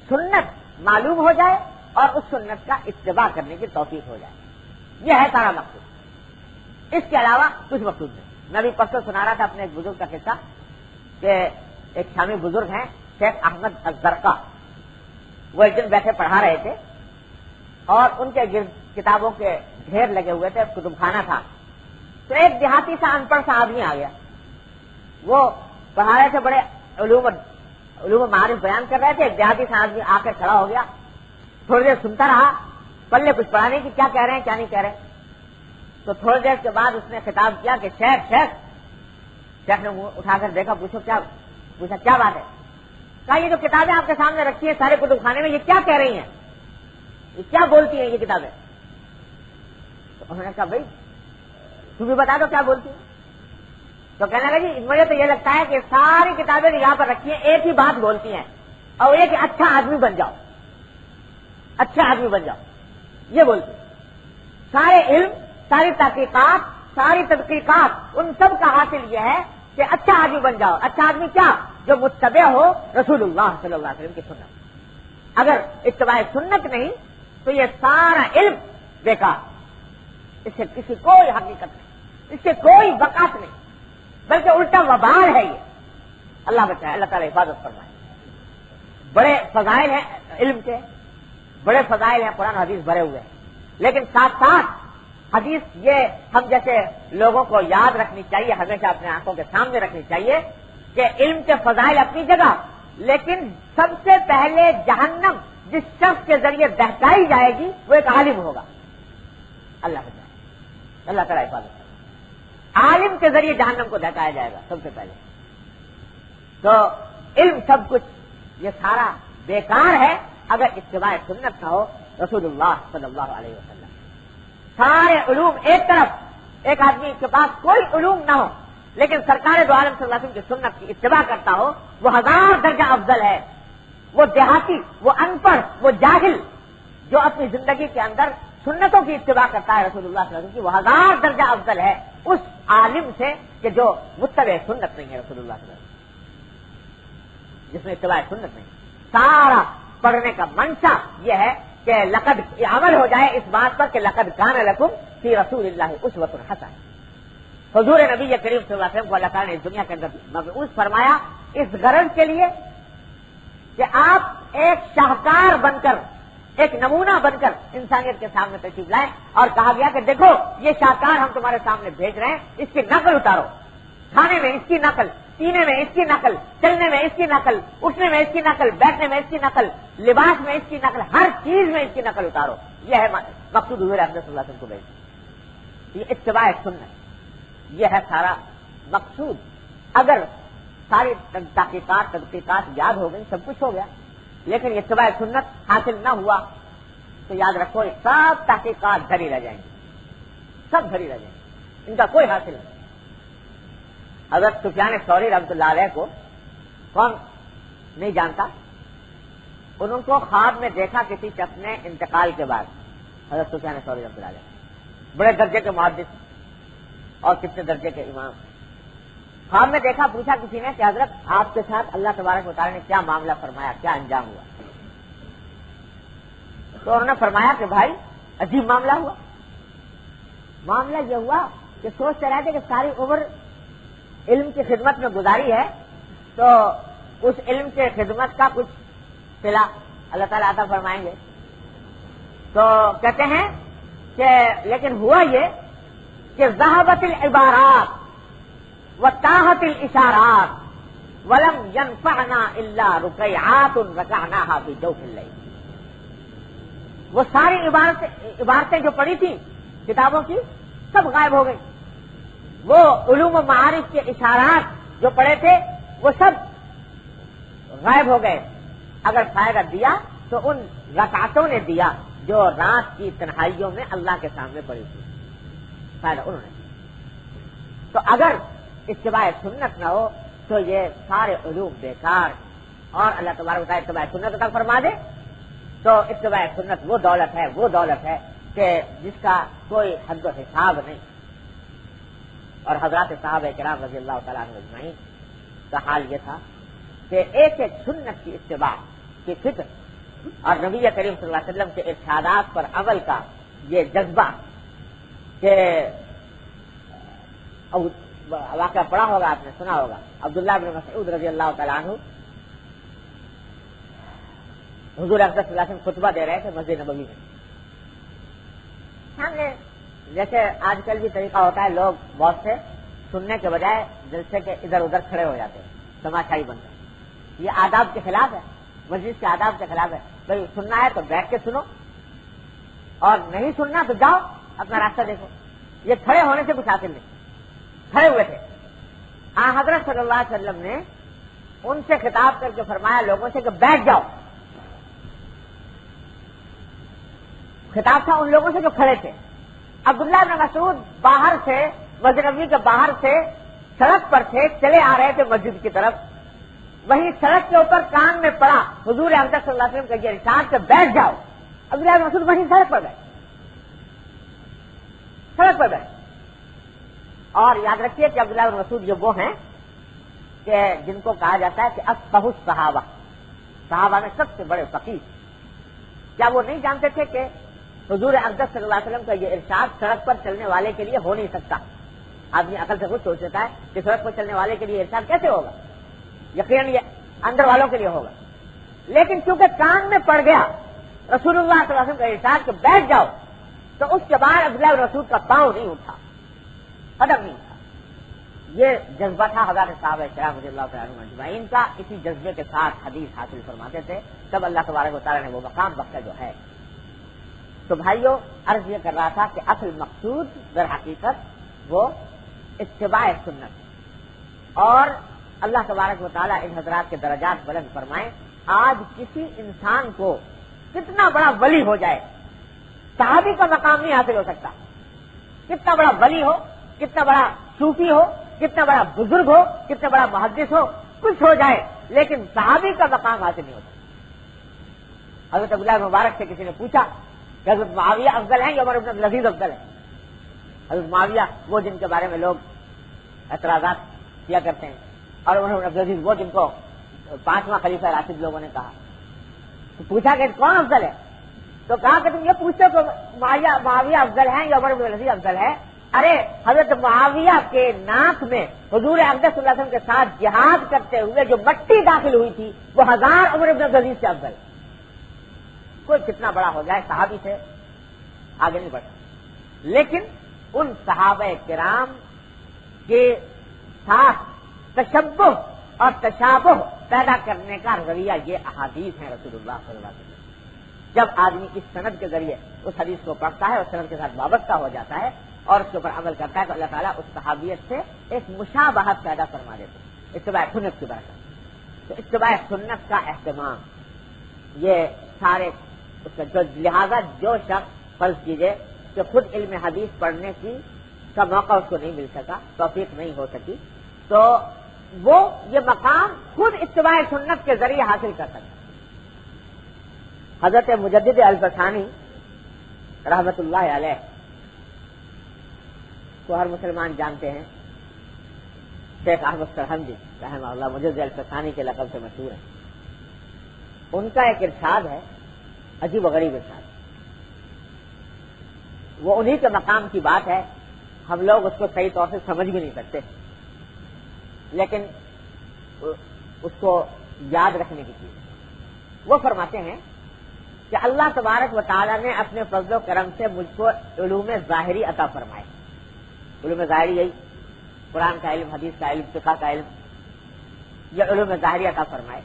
سنت معلوم ہو جائے اور اس سنت کا اتباع کرنے کی توفیق ہو جائے. یہ ہے سارا مقصود، اس کے علاوہ کچھ مقصود نہیں. میں بھی پرسوں سنا رہا تھا اپنے ایک بزرگ کا قصہ کہ ایک شامی بزرگ ہیں شیخ احمد الزرقا. وہ ایک دن بیٹھے پڑھا رہے تھے اور ان کے گرد کتابوں کے ڈھیر لگے ہوئے تھے، کتب خانہ تھا. تو ایک دیہاتی سا ان پڑھ سا آدمی آ گیا. وہ پڑھا رہے تھے، بڑے علوم معارف بیان کر رہے تھے. ایک دیہاتی سا آدمی آ کر کھڑا ہو گیا، تھوڑی دیر سنتا رہا، پلے کچھ پڑھانے کی کیا کہہ رہے ہیں کیا نہیں کہہ رہے. تو تھوڑی دیر کے بعد اس نے خطاب کیا کہ شیخ نے منہ اٹھا کر دیکھا، پوچھا کیا بات ہے؟ کہا یہ جو کتابیں آپ کے سامنے رکھی ہیں سارے کتب خانے میں، یہ کیا کہہ رہی ہیں، یہ کیا بولتی ہیں یہ کتابیں؟ تو انہوں نے کہا بھائی تم بھی بتا دو کیا بولتی ہیں. تو کہنے لگا جی مجھے تو یہ لگتا ہے کہ ساری کتابیں یہاں پر رکھی ہیں ایک ہی بات بولتی ہیں، اور یہ کہ اچھا آدمی بن جاؤ، اچھا آدمی بن جاؤ، یہ بولتی ہیں. سارے علم، ساری تحقیقات، ساری تحقیقات، ان سب کا حاصل یہ ہے کہ اچھا آدمی بن جاؤ. اچھا آدمی کیا؟ جو متبع ہو رسول اللہ صلی اللہ علیہ وسلم کی سنت. اگر اتباع سنت نہیں تو یہ سارا علم بیکار، اس سے کسی کوئی حقیقت نہیں، اس سے کوئی بقات نہیں، بلکہ الٹا وبال ہے یہ. اللہ بچائے، اللہ تعالیٰ حفاظت فرمائے. بڑے فضائل ہیں علم کے، بڑے فضائل ہیں، قرآن حدیث بھرے ہوئے ہیں، لیکن ساتھ ساتھ حدیث یہ ہم جیسے لوگوں کو یاد رکھنی چاہیے، ہمیشہ اپنے آنکھوں کے سامنے رکھنی چاہیے کہ علم کے فضائل اپنی جگہ، لیکن سب سے پہلے جہنم جس شخص کے ذریعے بہکائی جائے گی وہ ایک عالم ہوگا. اللہ بچائے، اللہ تعالیٰ حفاظت کرے. عالم کے ذریعے جہنم کو بہکایا جائے گا سب سے پہلے. تو علم سب کچھ یہ سارا بیکار ہے اگر اتباع سنت نہ ہو رسول اللہ صلی اللہ علیہ وسلم. سارے علوم ایک طرف، ایک آدمی کے پاس کوئی علوم نہ ہو لیکن سرکار دو عالم صلی اللہ علیہ وسلم کی سنت کی اتباع کرتا ہو، وہ 1000 درجہ افضل ہے. وہ دیہاتی، وہ ان پڑھ، وہ جاہل جو اپنی زندگی کے اندر سنتوں کی اتباع کرتا ہے رسول اللہ صلی اللہ علیہ وسلم کی، وہ 1000 درجہ افضل ہے اس عالم سے کہ جو متبع سنت نہیں ہے رسول اللہ صلی اللہ علیہ وسلم، جس میں اتباع سنت نہیں. سارا پڑھنے کا منشا یہ ہے کہ لقد عمل ہو جائے اس بات پر کہ لقد کان لکم فی رسول اللہ اسوۃ حسنہ. حضور نبی کریم صلی اللہ علیہ وسلم کو اللہ تعالیٰ نے اس دنیا کے اندر مبعوث فرمایا اس غرض کے لیے کہ آپ ایک شاہکار بن کر، ایک نمونہ بن کر انسانیت کے سامنے تشریف لائیں. اور کہا گیا کہ دیکھو یہ شاہکار ہم تمہارے سامنے بھیج رہے ہیں، اس کی نقل اتارو. کھانے میں اس کی نقل، پینے میں اس کی نقل، چلنے میں اس کی نقل، اٹھنے میں اس کی نقل، بیٹھنے میں اس کی نقل، لباس میں اس کی نقل، ہر چیز میں اس کی نقل اتارو. یہ ہے مقصود حضور اکرم صلی اللہ علیہ وسلم کو بھیج. یہ اتباع سنت، یہ ہے سارا مقصود. اگر ساری تحقیقات یاد ہو گئی، سب کچھ ہو گیا، لیکن اتباع سنت حاصل نہ ہوا تو یاد رکھو سب تحقیقات دھری رہ جائیں گی، سب دھری رہ جائیں گی، ان کا کوئی حاصل نہیں. حضرت سفیان ثوری رحمۃ اللہ علیہ کو کون نہیں جانتا؟ انہوں کو خواب میں دیکھا کسی شخص نے انتقال کے بعد. حضرت سفیان ثوری رحمۃ اللہ علیہ بڑے درجے کے محدث اور کتنے درجے کے امام. خواب میں دیکھا، پوچھا کسی نے کہ حضرت آپ کے ساتھ اللہ تبارک و تعالیٰ نے کیا معاملہ فرمایا، کیا انجام ہوا؟ تو انہوں نے فرمایا کہ بھائی عجیب معاملہ ہوا. معاملہ یہ ہوا کہ سوچتے رہتے کہ ساری عمر علم کی خدمت میں گزاری ہے تو اس علم کے خدمت کا کچھ صلہ اللہ تعالیٰ عطا فرمائیں گے. تو کہتے ہیں کہ لیکن ہوا یہ کہ ذہبت العبارات وتاہت الاشارات ولم ينفعنا الا رکعات رکعناها فی جوف اللیل. وہ ساری عبارتیں جو پڑھی تھی کتابوں کی سب غائب ہو گئی. وہ علوم و معارف کے اشارات جو پڑھے تھے وہ سب غائب ہو گئے. اگر فائدہ دیا تو ان رکعتوں نے دیا جو رات کی تنہائیوں میں اللہ کے سامنے پڑی تھی, فائدہ انہوں نے. تو اگر اتباع سنت نہ ہو تو یہ سارے علوم بیکار, اور اللہ تبارک و تعالیٰ اتباع سنت عطا فرما دے تو اتباع سنت وہ دولت ہے کہ جس کا کوئی حد و حساب نہیں. اور حضرات صحابہ کرام رضی اللہ تعالیٰ عنہ اجمعین کا حال یہ تھا کہ ایک ایک سنت کی اتباع کی فکر اور نبی کریم صلی اللہ علیہ وسلم کے ارشادات پر عمل کا یہ جذبہ کہ واقعہ پڑھا ہوگا, آپ نے سنا ہوگا, عبداللہ بن مسعود رضی اللہ تعالیٰ عنہ حضور اقدس صلی اللہ علیہ وسلم خطبہ دے رہے تھے مسجد نبوی میں. سامنے جیسے آج کل بھی طریقہ ہوتا ہے, لوگ بہت سے سننے کے بجائے جلسے کے ادھر ادھر کھڑے ہو جاتے ہیں, تماشائی بن گئے. یہ آداب کے خلاف ہے, مسجد کے آداب کے خلاف ہے. بھائی سننا ہے تو بیٹھ کے سنو, اور نہیں سننا تو جاؤ اپنا راستہ دیکھو. یہ کھڑے ہونے سے کچھ حاصل نہیں. کھڑے ہوئے تھے حضرت صلی اللہ علیہ وسلم نے ان سے خطاب کر کے فرمایا لوگوں سے کہ بیٹھ جاؤ. خطاب تھا ان لوگوں سے جو کھڑے تھے. عبداللہ بن مسعود باہر سے, مسجد نبوی کے باہر سے سڑک پر تھے, چلے آ رہے تھے مسجد کی طرف. وہیں سڑک کے اوپر کان میں پڑا حضور اقدس صلی اللہ علیہ وسلم کا یہ ارشاد کہ بیٹھ جاؤ. عبداللہ بن مسعود وہیں سڑک پر گئے, سڑک پر گئے. اور یاد رکھیے کہ عبداللہ بن مسعود یہ وہ ہیں کہ جن کو کہا جاتا ہے کہ افقہ الصحابہ, صحابہ میں سب سے بڑے فقیہ. کیا وہ نہیں جانتے تھے کہ حضور اقدس صلی اللہ علیہ وسلم کا یہ ارشاد سڑک پر چلنے والے کے لیے ہو نہیں سکتا؟ آدمی عقل سے خود سوچ لیتا ہے کہ سڑک پر چلنے والے کے لیے ارشاد کیسے ہوگا, یقیناً یہ اندر والوں کے لیے ہوگا. لیکن چونکہ کان میں پڑ گیا رسول اللہ صلی اللہ علیہ وسلم کا ارشاد کہ بیٹھ جاؤ, تو اس کے بعد عبداللہ بن مسعود کا پاؤں نہیں اٹھا, قدم نہیں اٹھا. یہ جذبہ تھا حضرات صحابہ کرام رضی اللہ تعالیٰ عنہم اجمعین کا. اسی جذبے کے ساتھ حدیث حاصل فرماتے تھے, تب اللہ تبارک و تعالیٰ نے وہ مقام بخشا جو ہے. تو بھائیوں, عرض یہ کر رہا تھا کہ اصل مقصود در حقیقت وہ اتباع سنت, اور اللہ تبارک و تعالیٰ ان حضرات کے درجات بلند فرمائیں. آج کسی انسان کو کتنا بڑا ولی ہو جائے, صحابی کا مقام نہیں حاصل ہو سکتا. کتنا بڑا ولی ہو, کتنا بڑا صوفی ہو, کتنا بڑا بزرگ ہو, کتنا بڑا محدث ہو, کچھ ہو جائے, لیکن صحابی کا مقام حاصل نہیں ہوتا. حضرت عبداللہ مبارک سے کسی نے پوچھا کہ حضرت معاویہ افضل ہیں یا عمر بن عبد العزیز افضل ہے؟ حضرت معاویہ وہ جن کے بارے میں لوگ اعتراضات کیا کرتے ہیں, اور عمر بن عبد العزیز وہ جن کو 5واں خلیفہ راشد لوگوں نے کہا. تو پوچھا کہ کون افضل ہے, تو کہا کہ تم یہ پوچھتے ہو کہ معاویہ افضل ہیں یا عمر بن عبد العزیز افضل ہے. ارے حضرت معاویہ کے ناک میں حضور اقدس صلی اللہ علیہ وسلم کے ساتھ جہاد کرتے ہوئے جو مٹی داخل ہوئی تھی وہ 1000 عمر بن عبد العزیز سے افضل. کوئی کتنا بڑا ہو جائے صحابی سے آگے نہیں بڑھتا. لیکن ان صحابہ کرام کے ساتھ تشبہ اور تشابہ پیدا کرنے کا رویہ یہ احادیث ہیں رسول اللہ صلی اللہ علیہ وسلم. جب آدمی اس سند کے ذریعے اس حدیث کو پڑھتا ہے اور سند کے ساتھ وابستہ ہو جاتا ہے اور اس کے اوپر عمل کرتا ہے تو اللہ تعالیٰ اس صحابیت سے ایک مشابہت پیدا فرما دیتے ہیں اتباع سنت کی برکت. تو اتباع سنت کا اہتمام یہ سارے اس کا لہذا جو شخص فرض کیجئے کہ خود علم حدیث پڑھنے کا موقع اس کو نہیں مل سکا, توفیق نہیں ہو سکی, تو وہ یہ مقام خود اتباع سنت کے ذریعے حاصل کر سکتا. حضرت مجدد الفسانی رحمت اللہ علیہ کو ہر مسلمان جانتے ہیں, شیخ احمد سرہندی رحمہ اللہ مجدد الفسانی کے لقب سے مشہور ہے. ان کا ایک ارشاد ہے, عجیب و غریب ارشاد. وہ انہی کے مقام کی بات ہے, ہم لوگ اس کو صحیح طور سے سمجھ بھی نہیں سکتے, لیکن اس کو یاد رکھنے کی چیز. وہ فرماتے ہیں کہ اللہ تبارک و تعالیٰ نے اپنے فضل و کرم سے مجھ کو علوم ظاہری عطا فرمائے. علوم ظاہری یہی قرآن کا علم, حدیث کا علم, فقہ کا علم, یہ علوم ظاہری عطا فرمائے.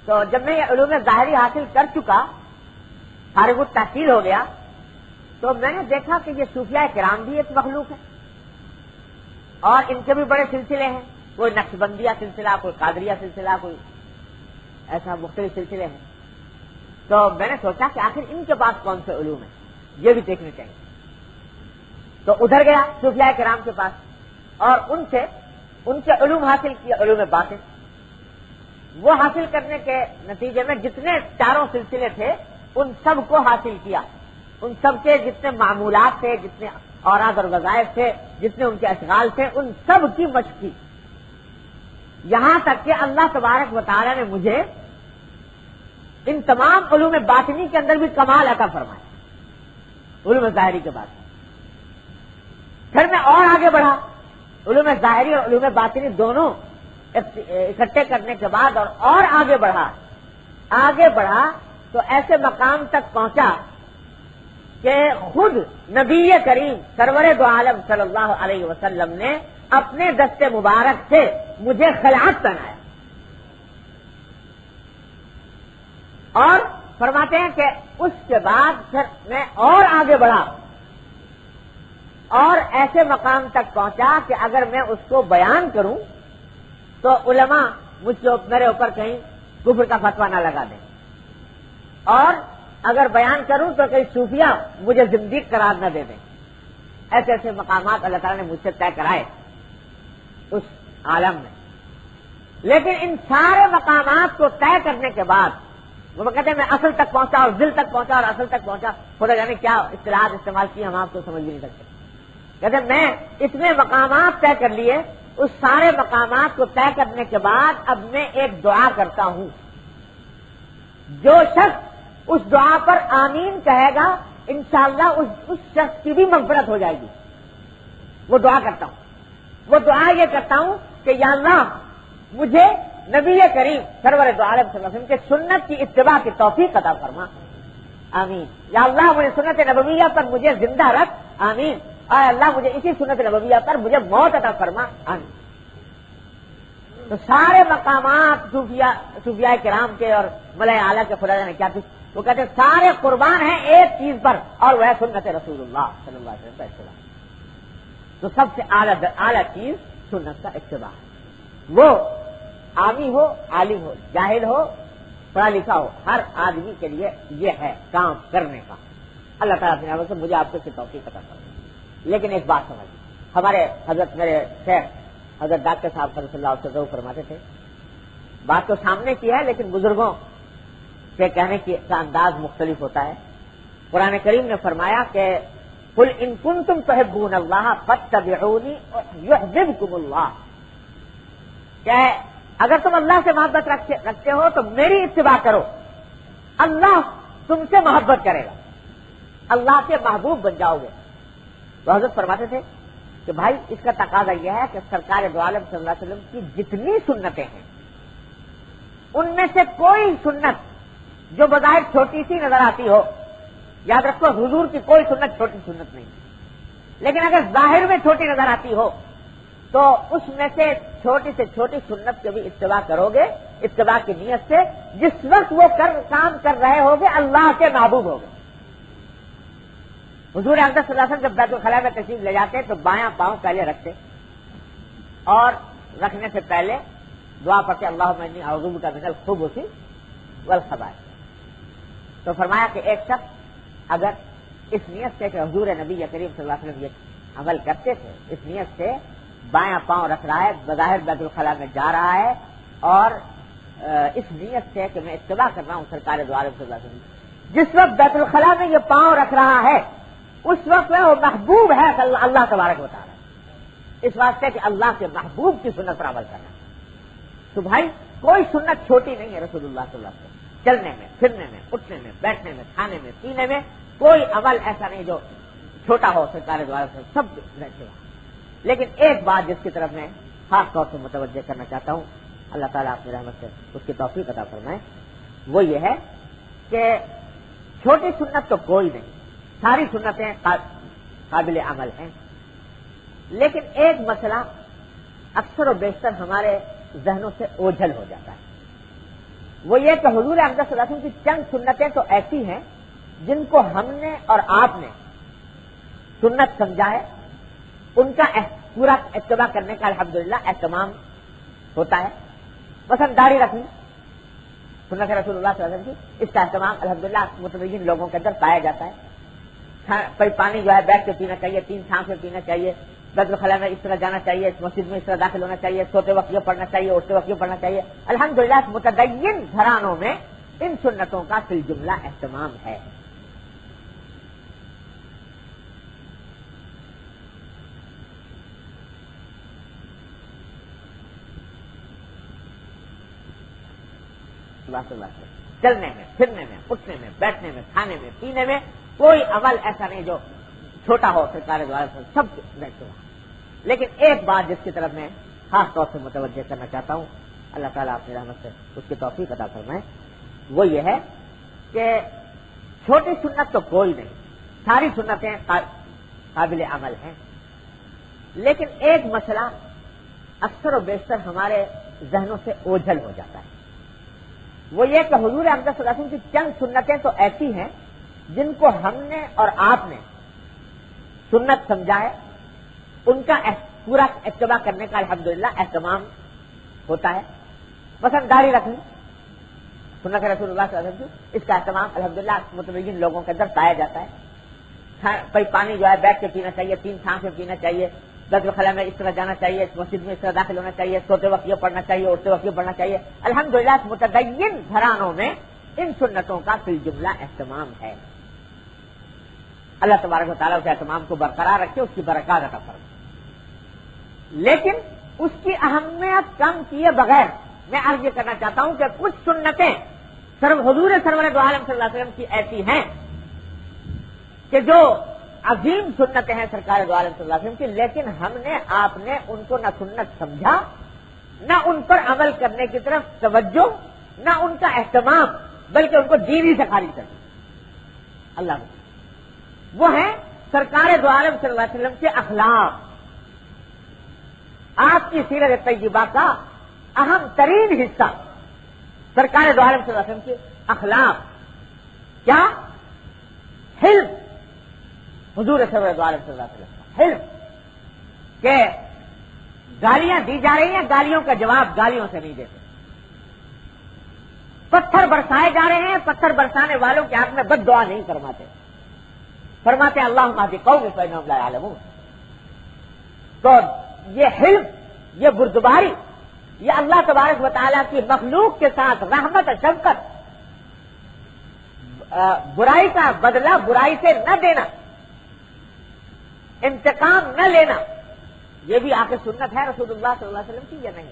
تو جب میں یہ علوم ظاہری حاصل کر چکا فارغ التحصیل ہو گیا تو میں نے دیکھا کہ یہ صوفیاء کرام بھی ایک مخلوق ہے اور ان کے بھی بڑے سلسلے ہیں، کوئی نقشبندیہ سلسلہ، کوئی قادریہ سلسلہ، کوئی ایسا مختلف سلسلے ہیں. تو میں نے سوچا کہ آخر ان کے پاس کون سے علوم ہیں، یہ بھی دیکھنے چاہیے. تو ادھر گیا صوفیاء کرام کے پاس اور ان کے علوم حاصل کیے، علوم باطن. وہ حاصل کرنے کے نتیجے میں جتنے چاروں سلسلے تھے ان سب کو حاصل کیا، ان سب کے جتنے معمولات تھے، جتنے اوراد اور وظائف تھے، جتنے ان کے اشغال تھے، ان سب کی مشق کی. یہاں تک کہ اللہ تبارک و تعالی نے مجھے ان تمام علوم باطنی کے اندر بھی کمال عطا فرمایا، علوم ظاہری کے بعد. پھر میں اور آگے بڑھا، علوم ظاہری اور علوم باطنی دونوں اکٹھے کرنے کے بعد اور آگے بڑھا تو ایسے مقام تک پہنچا کہ خود نبی کریم سرور دو عالم صلی اللہ علیہ وسلم نے اپنے دست مبارک سے مجھے خلعت پہنایا. اور فرماتے ہیں کہ اس کے بعد پھر میں اور آگے بڑھا اور ایسے مقام تک پہنچا کہ اگر میں اس کو بیان کروں تو علماء میرے اوپر کہیں کفر کا فتویٰ نہ لگا دیں، اور اگر بیان کروں تو کہیں صوفیہ مجھے زندیق قرار نہ دے دیں. ایسے ایسے مقامات اللہ تعالیٰ نے مجھ سے طے کرائے اس عالم میں. لیکن ان سارے مقامات کو طے کرنے کے بعد وہ کہتے ہیں میں اصل تک پہنچا اور دل تک پہنچا اور اصل تک پہنچا. خدا جانے کیا اصطلاحات استعمال کی ہم آپ کو سمجھ بھی نہیں سکتے. کہتے ہیں میں اتنے مقامات طے کر لیے، اس سارے مقامات کو طے کرنے کے بعد اب میں ایک دعا کرتا ہوں، جو شخص اس دعا پر آمین کہے گا انشاءاللہ اس شخص کی بھی مغفرت ہو جائے گی. وہ دعا کرتا ہوں، وہ دعا یہ کرتا ہوں کہ یا اللہ مجھے نبی کریم سرور دو عالم صلی اللہ علیہ وسلم کے سنت کی اتباع کی توفیق عطا فرما، آمین. یا اللہ مجھے سنت نبویہ پر مجھے زندہ رکھ، آمین. اور اللہ مجھے اسی سنت نبویہ پر مجھے موت عطا فرما، آمین. تو سارے مقامات صوفیاء کرام کے اور ملائے اعلیٰ کے خدا نے کیا کچھ، وہ کہتے ہیں سارے قربان ہیں ایک چیز پر اور وہ ہے سنت رسول اللہ صلی اللہ علیہ وسلم کا اتباع. تو سب سے اعلیٰ چیز سنت کا اتباع. وہ عامی ہو، عالم ہو، جاہل ہو، پڑھا لکھا ہو، ہر آدمی کے لیے یہ ہے کام کرنے کا. اللہ تعالیٰ کی نعمت سے مجھے آپ کو توفیق عطا فرمائے. لیکن ایک بات سمجھیں، ہمارے حضرت میرے شیخ حضرت ڈاکٹر صاحب صلی اللہ علیہ وسلم فرماتے تھے، بات تو سامنے کی ہے لیکن بزرگوں کے کہنے کا انداز مختلف ہوتا ہے. قرآن کریم نے فرمایا کہ قل ان کنتم تحبون اللہ فاتبعونی یحببکم اللہ، کہ اگر تم اللہ سے محبت رکھتے ہو تو میری اتباع کرو، اللہ تم سے محبت کرے گا، اللہ کے محبوب بن جاؤ گے. تو حضرت فرماتے تھے کہ بھائی اس کا تقاضا یہ ہے کہ سرکار دو عالم صلی اللہ علیہ وسلم کی جتنی سنتیں ہیں ان میں سے کوئی سنت جو بظاہر چھوٹی سی نظر آتی ہو، یاد رکھو حضور کی کوئی سنت چھوٹی سنت نہیں، لیکن اگر ظاہر میں چھوٹی نظر آتی ہو تو اس میں سے چھوٹی سے چھوٹی سنت کے بھی اتباع کرو گے، اتباع کی نیت سے. جس وقت وہ کام کر رہے ہوگے اللہ کے محبوب ہوگے. حضور اقدس صلی اللہ علیہ وسلم جب بیت الخلاء میں تشریف لے جاتے تو بایاں پاؤں پہلے رکھتے اور رکھنے سے پہلے دعا پڑھتے اللہم انی اعوذ بک من الخبث والخبائث. تو فرمایا کہ ایک شخص اگر اس نیت سے کہ حضور نبی کریم صلی اللہ علیہ وسلم یہ عمل کرتے تھے، اس نیت سے بایاں پاؤں رکھ رہا ہے، بظاہر بیت الخلاء میں جا رہا ہے اور اس نیت سے کہ میں اتباع کر رہا ہوں سرکار دو عالم صلی اللہ علیہ وسلم، جس وقت بیت الخلاء میں یہ پاؤں رکھ رہا ہے اس وقت وہ محبوب ہے اللہ تبارک و تعالی، اس واسطے کہ اللہ کے محبوب کی سنت پر عمل کرنا. تو بھائی کوئی سنت چھوٹی نہیں ہے رسول اللہ صلی اللہ علیہ وسلم. چلنے میں، پھرنے میں، اٹھنے میں، بیٹھنے میں، کھانے میں، پینے میں کوئی عمل ایسا نہیں جو چھوٹا ہو سرکار دو عالم سب رہتے ہیں. لیکن ایک بات جس کی طرف میں خاص طور سے متوجہ کرنا چاہتا ہوں، اللہ تعالیٰ اپنی رحمت سے اس کی توفیق عطا فرمائے، وہ یہ ہے کہ چھوٹی سنت تو کوئی نہیں، ساری سنتیں قابل عمل ہیں. لیکن ایک مسئلہ اکثر و بیشتر ہمارے ذہنوں سے اوجھل ہو جاتا ہے، وہ یہ کہ حضور اقدس صلی اللہ علیہ وسلم کی چند سنتیں تو ایسی ہیں جن کو ہم نے اور آپ نے سنت سمجھا ہے ان کا پورا اتباع کرنے کا الحمدللہ اہتمام ہوتا ہے. مثلا داڑھی رکھنی سنت رسول اللہ صلی اللہ علیہ وسلم کی، اس کا اہتمام الحمدللہ متدین لوگوں کے اندر پایا جاتا ہے. پانی جو ہے بیٹھ کے پینا چاہیے، 3 سانس میں پینا چاہیے، بیت الخلاء میں اس طرح جانا چاہیے، مسجد میں اس طرح داخل ہونا چاہیے، سوتے وقت یہ پڑھنا چاہیے، اٹھتے وقت یہ پڑھنا چاہیے. الحمدللہ متدین گھرانوں میں ان سنتوں کا فی الجملہ اہتمام ہے. چلنے میں، پھرنے میں، اٹھنے میں، بیٹھنے میں، کھانے میں، پینے میں کوئی عمل ایسا نہیں جو چھوٹا ہو سرکار دوارا سب بیٹھتے ہو. لیکن ایک بات جس کی طرف میں خاص طور سے متوجہ کرنا چاہتا ہوں، اللہ تعالیٰ اپنی رحمت سے اس کی توفیق عطا فرمائے، وہ یہ ہے کہ چھوٹی سنت تو کوئی نہیں، ساری سنتیں قابل عمل ہیں. لیکن ایک مسئلہ اکثر و بیشتر ہمارے ذہنوں سے اوجھل ہو جاتا ہے، وہ یہ کہ حضور اقدس صلی اللہ علیہ وسلم کی چند سنتیں تو ایسی ہیں جن کو ہم نے اور آپ نے سنت سمجھا ہے، ان کا پورا اتباع کرنے کا الحمدللہ اہتمام ہوتا ہے. مثلا داڑھی رکھنی سنت رسول اللہ صلی اللہ علیہ وسلم کی، اس کا اہتمام الحمدللہ متدین لوگوں کے اندر پایا جاتا ہے. پانی جو ہے بیٹھ کے پینا چاہیے، 3 سانس میں پینا چاہیے، بیت الخلاء میں اس طرح جانا چاہیے، مسجد میں اس طرح داخل ہونا چاہیے، سوتے وقت یہ پڑھنا چاہیے، اٹھتے وقت یہ پڑھنا چاہیے. الحمدللہ متدین گھرانوں میں ان سنتوں کا فی الجملہ اہتمام ہے. اللہ تبارک و تعالیٰ اس اہتمام کو برقرار رکھے، اس کی برکات عطا فرمائے. لیکن اس کی اہمیت کم کیے بغیر میں عرض یہ کرنا چاہتا ہوں کہ کچھ سنتیں حضور سرور دو عالم صلی اللہ علیہ وسلم کی ایسی ہیں کہ جو عظیم سنتیں ہیں سرکار دو عالم صلی اللہ علیہ وسلم کی، لیکن ہم نے آپ نے ان کو نہ سنت سمجھا، نہ ان پر عمل کرنے کی طرف توجہ، نہ ان کا اہتمام، بلکہ ان کو دین ہی سے خارج کر دیا. اللہ وہ ہیں سرکار دو عالم صلی اللہ علیہ وسلم کے اخلاق. آپ کی سیرت طیبہ کا اہم ترین حصہ سرکار دو عالم صلی اللہ علیہ وسلم کے اخلاق. کیا؟ حلم. حضور سرور دو عالم صلی اللہ علیہ وسلم کا حلم کہ گالیاں دی جا رہی ہیں، گالیوں کا جواب گالیوں سے نہیں دیتے. پتھر برسائے جا رہے ہیں، پتھر برسانے والوں کے ہاتھ میں بد دعا نہیں فرماتے، فرماتے اللہم اہد قومی فانہم لا یعلمون. تو یہ حلم، یہ بردباری، یہ اللہ تبارک و تعالیٰ کی مخلوق کے ساتھ رحمت اور شفقت، برائی کا بدلہ برائی سے نہ دینا، انتقام نہ لینا، یہ بھی آخر سنت ہے رسول اللہ صلی اللہ علیہ وسلم کی یا نہیں؟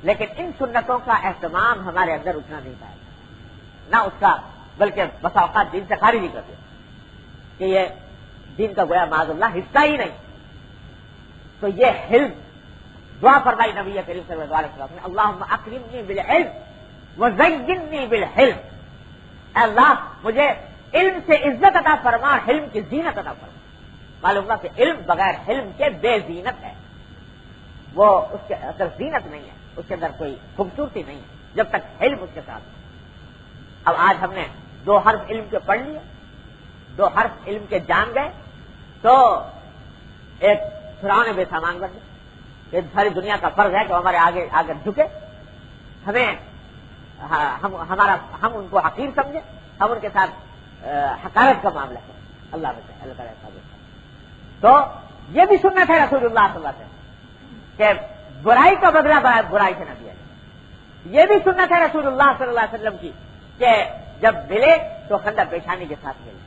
لیکن ان سنتوں کا اہتمام ہمارے اندر اتنا نہیں پائے گا، نہ اس کا، بلکہ بسا اوقات دین سے خارج ہی کر دیا کہ یہ دین کا گویا معاذ اللہ حصہ ہی نہیں. تو یہ حلم دعا فرمائی نبی کریم صلی اللہ علیہ وسلم نے، اللہم اکرمنی بالعلم وزیننی بالحلم. اے اللہ مجھے علم سے عزت عطا فرما، حلم کی زینت عطا فرما. معلوم ہوا کہ علم بغیر حلم کے بے زینت ہے، وہ اس کے اندر زینت نہیں ہے، اس کے اندر کوئی خوبصورتی نہیں ہے جب تک علم اس کے ساتھ. اب آج ہم نے 2 حرف علم کے پڑھ لیے، 2 حرف علم کے جان گئے، تو ایک فرعون بے سامان بن گئے. یہ ساری دنیا کا فرض ہے کہ ہمارے آگے آگے جھکے، ہمیں ہم ان کو حقیر سمجھے، ہم ان کے ساتھ حقارت کا معاملہ کریں. اللہ بچائے، اللہ تعالیٰ صاحب. تو یہ بھی سنت ہے رسول اللہ صلی اللہ علیہ وسلم کہ برائی کا بدلہ برائی سے نہ دیا جائے. یہ بھی سنت ہے رسول اللہ صلی اللہ علیہ وسلم کی کہ جب ملے تو خندہ پیشانی کے ساتھ ملے.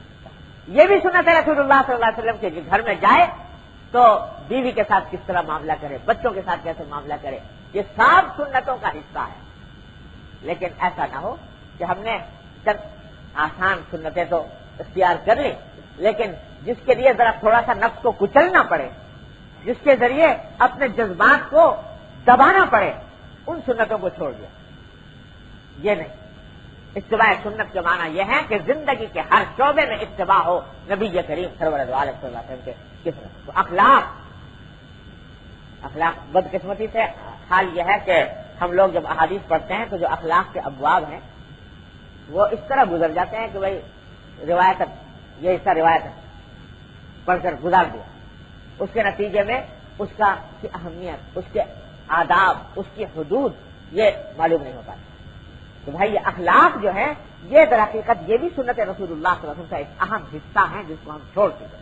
یہ بھی سنت ہے رسول اللہ صلی اللہ علیہ وسلم کے گھر میں جائے تو بیوی کے ساتھ کس طرح معاملہ کرے، بچوں کے ساتھ کیسے معاملہ کرے. یہ سب سنتوں کا حصہ ہے. لیکن ایسا نہ ہو کہ ہم نے چند آسان سنتیں تو اختیار کر لی، لیکن جس کے لیے ذرا تھوڑا سا نفس کو کچلنا پڑے، جس کے ذریعے اپنے جذبات کو دبانا پڑے، ان سنتوں کو چھوڑ دیا. یہ نہیں. اتباع سنت کے معنی یہ ہے کہ زندگی کے ہر شعبے میں اتباع ہو نبی کریم سرور دو عالم صلی اللہ علیہ وسلم کے. تو اخلاق بدقسمتی سے حال یہ ہے کہ ہم لوگ جب احادیث پڑھتے ہیں تو جو اخلاق کے ابواب ہیں وہ اس طرح گزر جاتے ہیں کہ بھئی روایت یہ حصہ روایت پڑھ کر گزار دیا، اس کے نتیجے میں اس کا کی اہمیت، اس کے آداب، اس کی حدود یہ معلوم نہیں ہو پاتا. تو بھائی یہ اخلاق جو ہے یہ در حقیقت یہ بھی سنت رسول اللہ صلی اللہ علیہ وسلم کا ایک اہم حصہ ہے جس کو ہم چھوڑ چکے.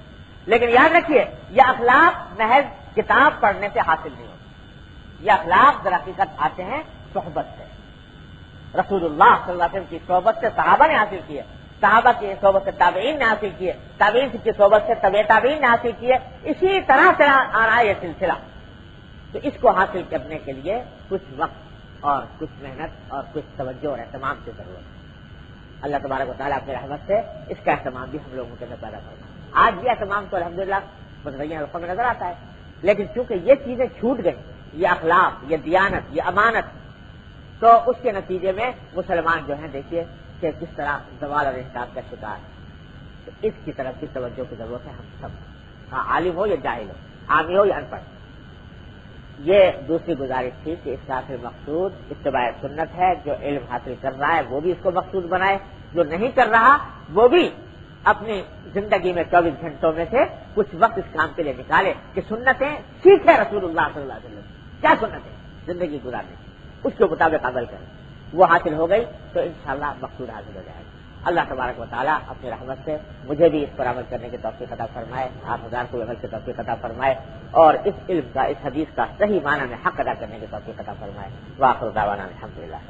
لیکن یاد رکھیے یہ اخلاق محض کتاب پڑھنے سے حاصل نہیں ہوتے، یہ اخلاق در حقیقت آتے ہیں صحبت سے. رسول اللہ صلی اللہ علیہ وسلم کی صحبت سے صحابہ نے حاصل کیے، صحابہ کی صحبت سے تابعین نے حاصل کیے، تابعین کی صحبت سے تبع تابعین نے حاصل کیے، اسی طرح سے آ رہا ہے یہ سلسلہ. تو اس کو حاصل کرنے کے لیے کچھ وقت اور کچھ محنت اور کچھ توجہ اور اہتمام کی ضرورت ہے. اللہ تبارک و تعالیٰ اپنی رحمت سے اس کا اہتمام بھی ہم لوگوں کے اندر پیدا کرنا. آج بھی اہتمام تو الحمدللہ متغیر حلقوں میں نظر آتا ہے، لیکن چونکہ یہ چیزیں چھوٹ گئی، یہ اخلاق، یہ دیانت، یہ امانت، تو اس کے نتیجے میں مسلمان جو ہیں دیکھیے کہ کس طرح زوال اور انحطاط کا شکار ہے. تو اس کی طرف کی توجہ کی ضرورت ہے ہم سب، عالم ہو یا جاہل ہو، عامی ہو یا ان پڑھ. یہ دوسری گزارش تھی کہ اس کا آخر مقصود اتباع سنت ہے. جو علم حاصل کر رہا ہے وہ بھی اس کو مقصود بنائے، جو نہیں کر رہا وہ بھی اپنی زندگی میں 24 گھنٹوں میں سے کچھ وقت اس کام کے لیے نکالے کہ سنتیں سیکھے رسول اللہ صلی اللہ علیہ وسلم کیا سنتیں زندگی گزارنے کی، اس کے مطابق عمل کریں. وہ حاصل ہو گئی تو انشاءاللہ مقصود حاصل ہو جائے گا. اللہ تبارک و تعالیٰ اپنی رحمت سے مجھے بھی اس پر عمل کرنے کی توفیق عطا فرمائے، آپ حضرات کو عمل کی توفیق عطا فرمائے، اور اس علم کا، اس حدیث کا صحیح معنی میں حق ادا کرنے کی توفیق عطا فرمائے. وآخر دعوانا الحمدللہ.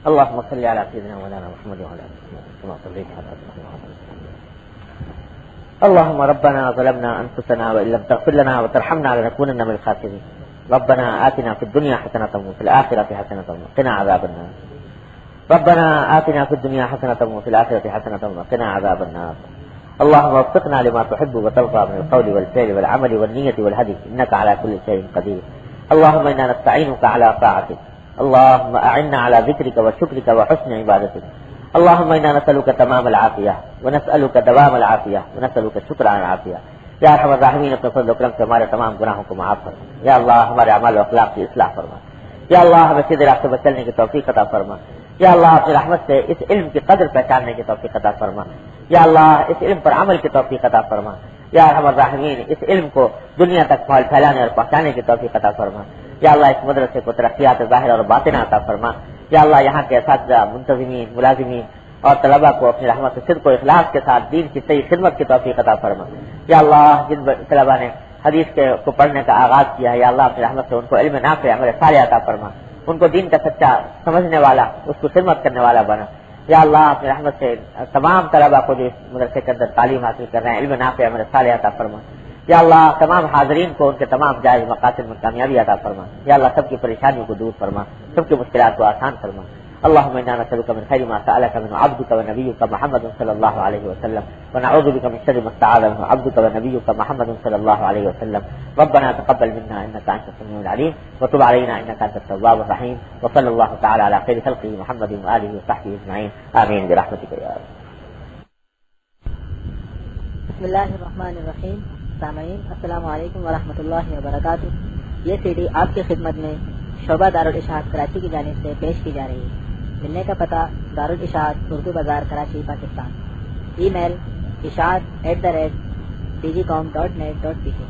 اللهم صل على سيدنا مولانا محمد وعلى آله وصحبه كما صليت على سيدنا محمد. اللهم ربنا ظلمنا أنفسنا وإن لم تغفر لنا وترحمنا لنكونن من الخاسرين. ربنا آتنا في الدنيا حسنة وفي الآخرة حسنة وقنا عذاب النار. ربنا آتنا في الدنيا حسنة وفي الآخرة حسنة وقنا عذاب النار. اللهم وفقنا لما تحب وترضى من القول والفعل والعمل والنية والهدي إنك على كل شيء قدير. اللهم إنا نستعينك على طاعتك. اللهم أعنا على ذكرك وشكرك وحسن عبادتك. اللهم إنا نسألك تمام العافية ونسألك دوام العافية ونسألك الشكر على العافية. یا ارحم الراحمین اپنے فضل و کرم سے ہمارے تمام گناہوں کو معاف فرما. یا اللہ ہمارے اعمال و اخلاق کی اصلاح فرما. یا اللہ ہمیں سیدھے راستے پر چلنے کی توفیق عطا فرما. یا اللہ اپنی رحمت سے اس علم کی قدر پہچاننے کی توفیق عطا فرما. یا اللہ اس علم پر عمل کی توفیق عطا فرما. یا ارحم الراحمین اس علم کو دنیا تک پھیلانے اور پہنچانے کی توفیق عطا فرما. یا اللہ اس مدرسے کو ترقیات ظاہر اور باطن عطا فرما. یا اللہ یہاں کے اساتذہ، منتظمین، ملازمین اور طلباء کو اپنی رحمت سے صدق و اخلاص کے ساتھ دین کی صحیح خدمت کی توفیق عطا فرما. یا اللہ جن طلباء نے حدیث کو پڑھنے کا آغاز کیا ہے، یا اللہ اپنی رحمت سے ان کو علم نافع عمل صالح عطا فرما. ان کو دین کا سچا سمجھنے والا، اس کو خدمت کرنے والا بنا. یا اللہ اپنی رحمت سے تمام طلباء کو جو اس مدرسے کے اندر تعلیم حاصل کر رہے ہیں علم نافع عمل صالح عطا فرما. یا اللہ تمام حاضرین کو ان کے تمام جائز مقاصد میں کامیابی عطا فرما. یا اللہ سب کی پریشانیوں کو دور فرما، سب کی مشکلات کو آسان فرما. اللهم انا نسألك من خير ما سألك منه عبدك ونبيك محمد صلى الله عليه وسلم، ونعوذ بك من شر ما استعاذ منه عبدك ونبيك محمد صلى الله عليه وسلم. ربنا تقبل منا انك انت السميع العليم وتب علينا انك انت التواب الرحيم. وصلى الله تعالى على خير خلقه محمد واله وصحبه اجمعين. آمين برحمتك يا رب. بسم اللہ الرحمن الرحیم. سامعین السلام علیکم ورحمۃ اللہ وبرکاتہ. یہ سی ڈی آپ کی خدمت میں شعبہ دارالاشاعت کراچی کی جانب سے پیش کی جا رہی ہے. ملنے کا پتہ دارالاشاعت اردو بازار کراچی پاکستان. ای میل اشاعت@dgcom.net.pk.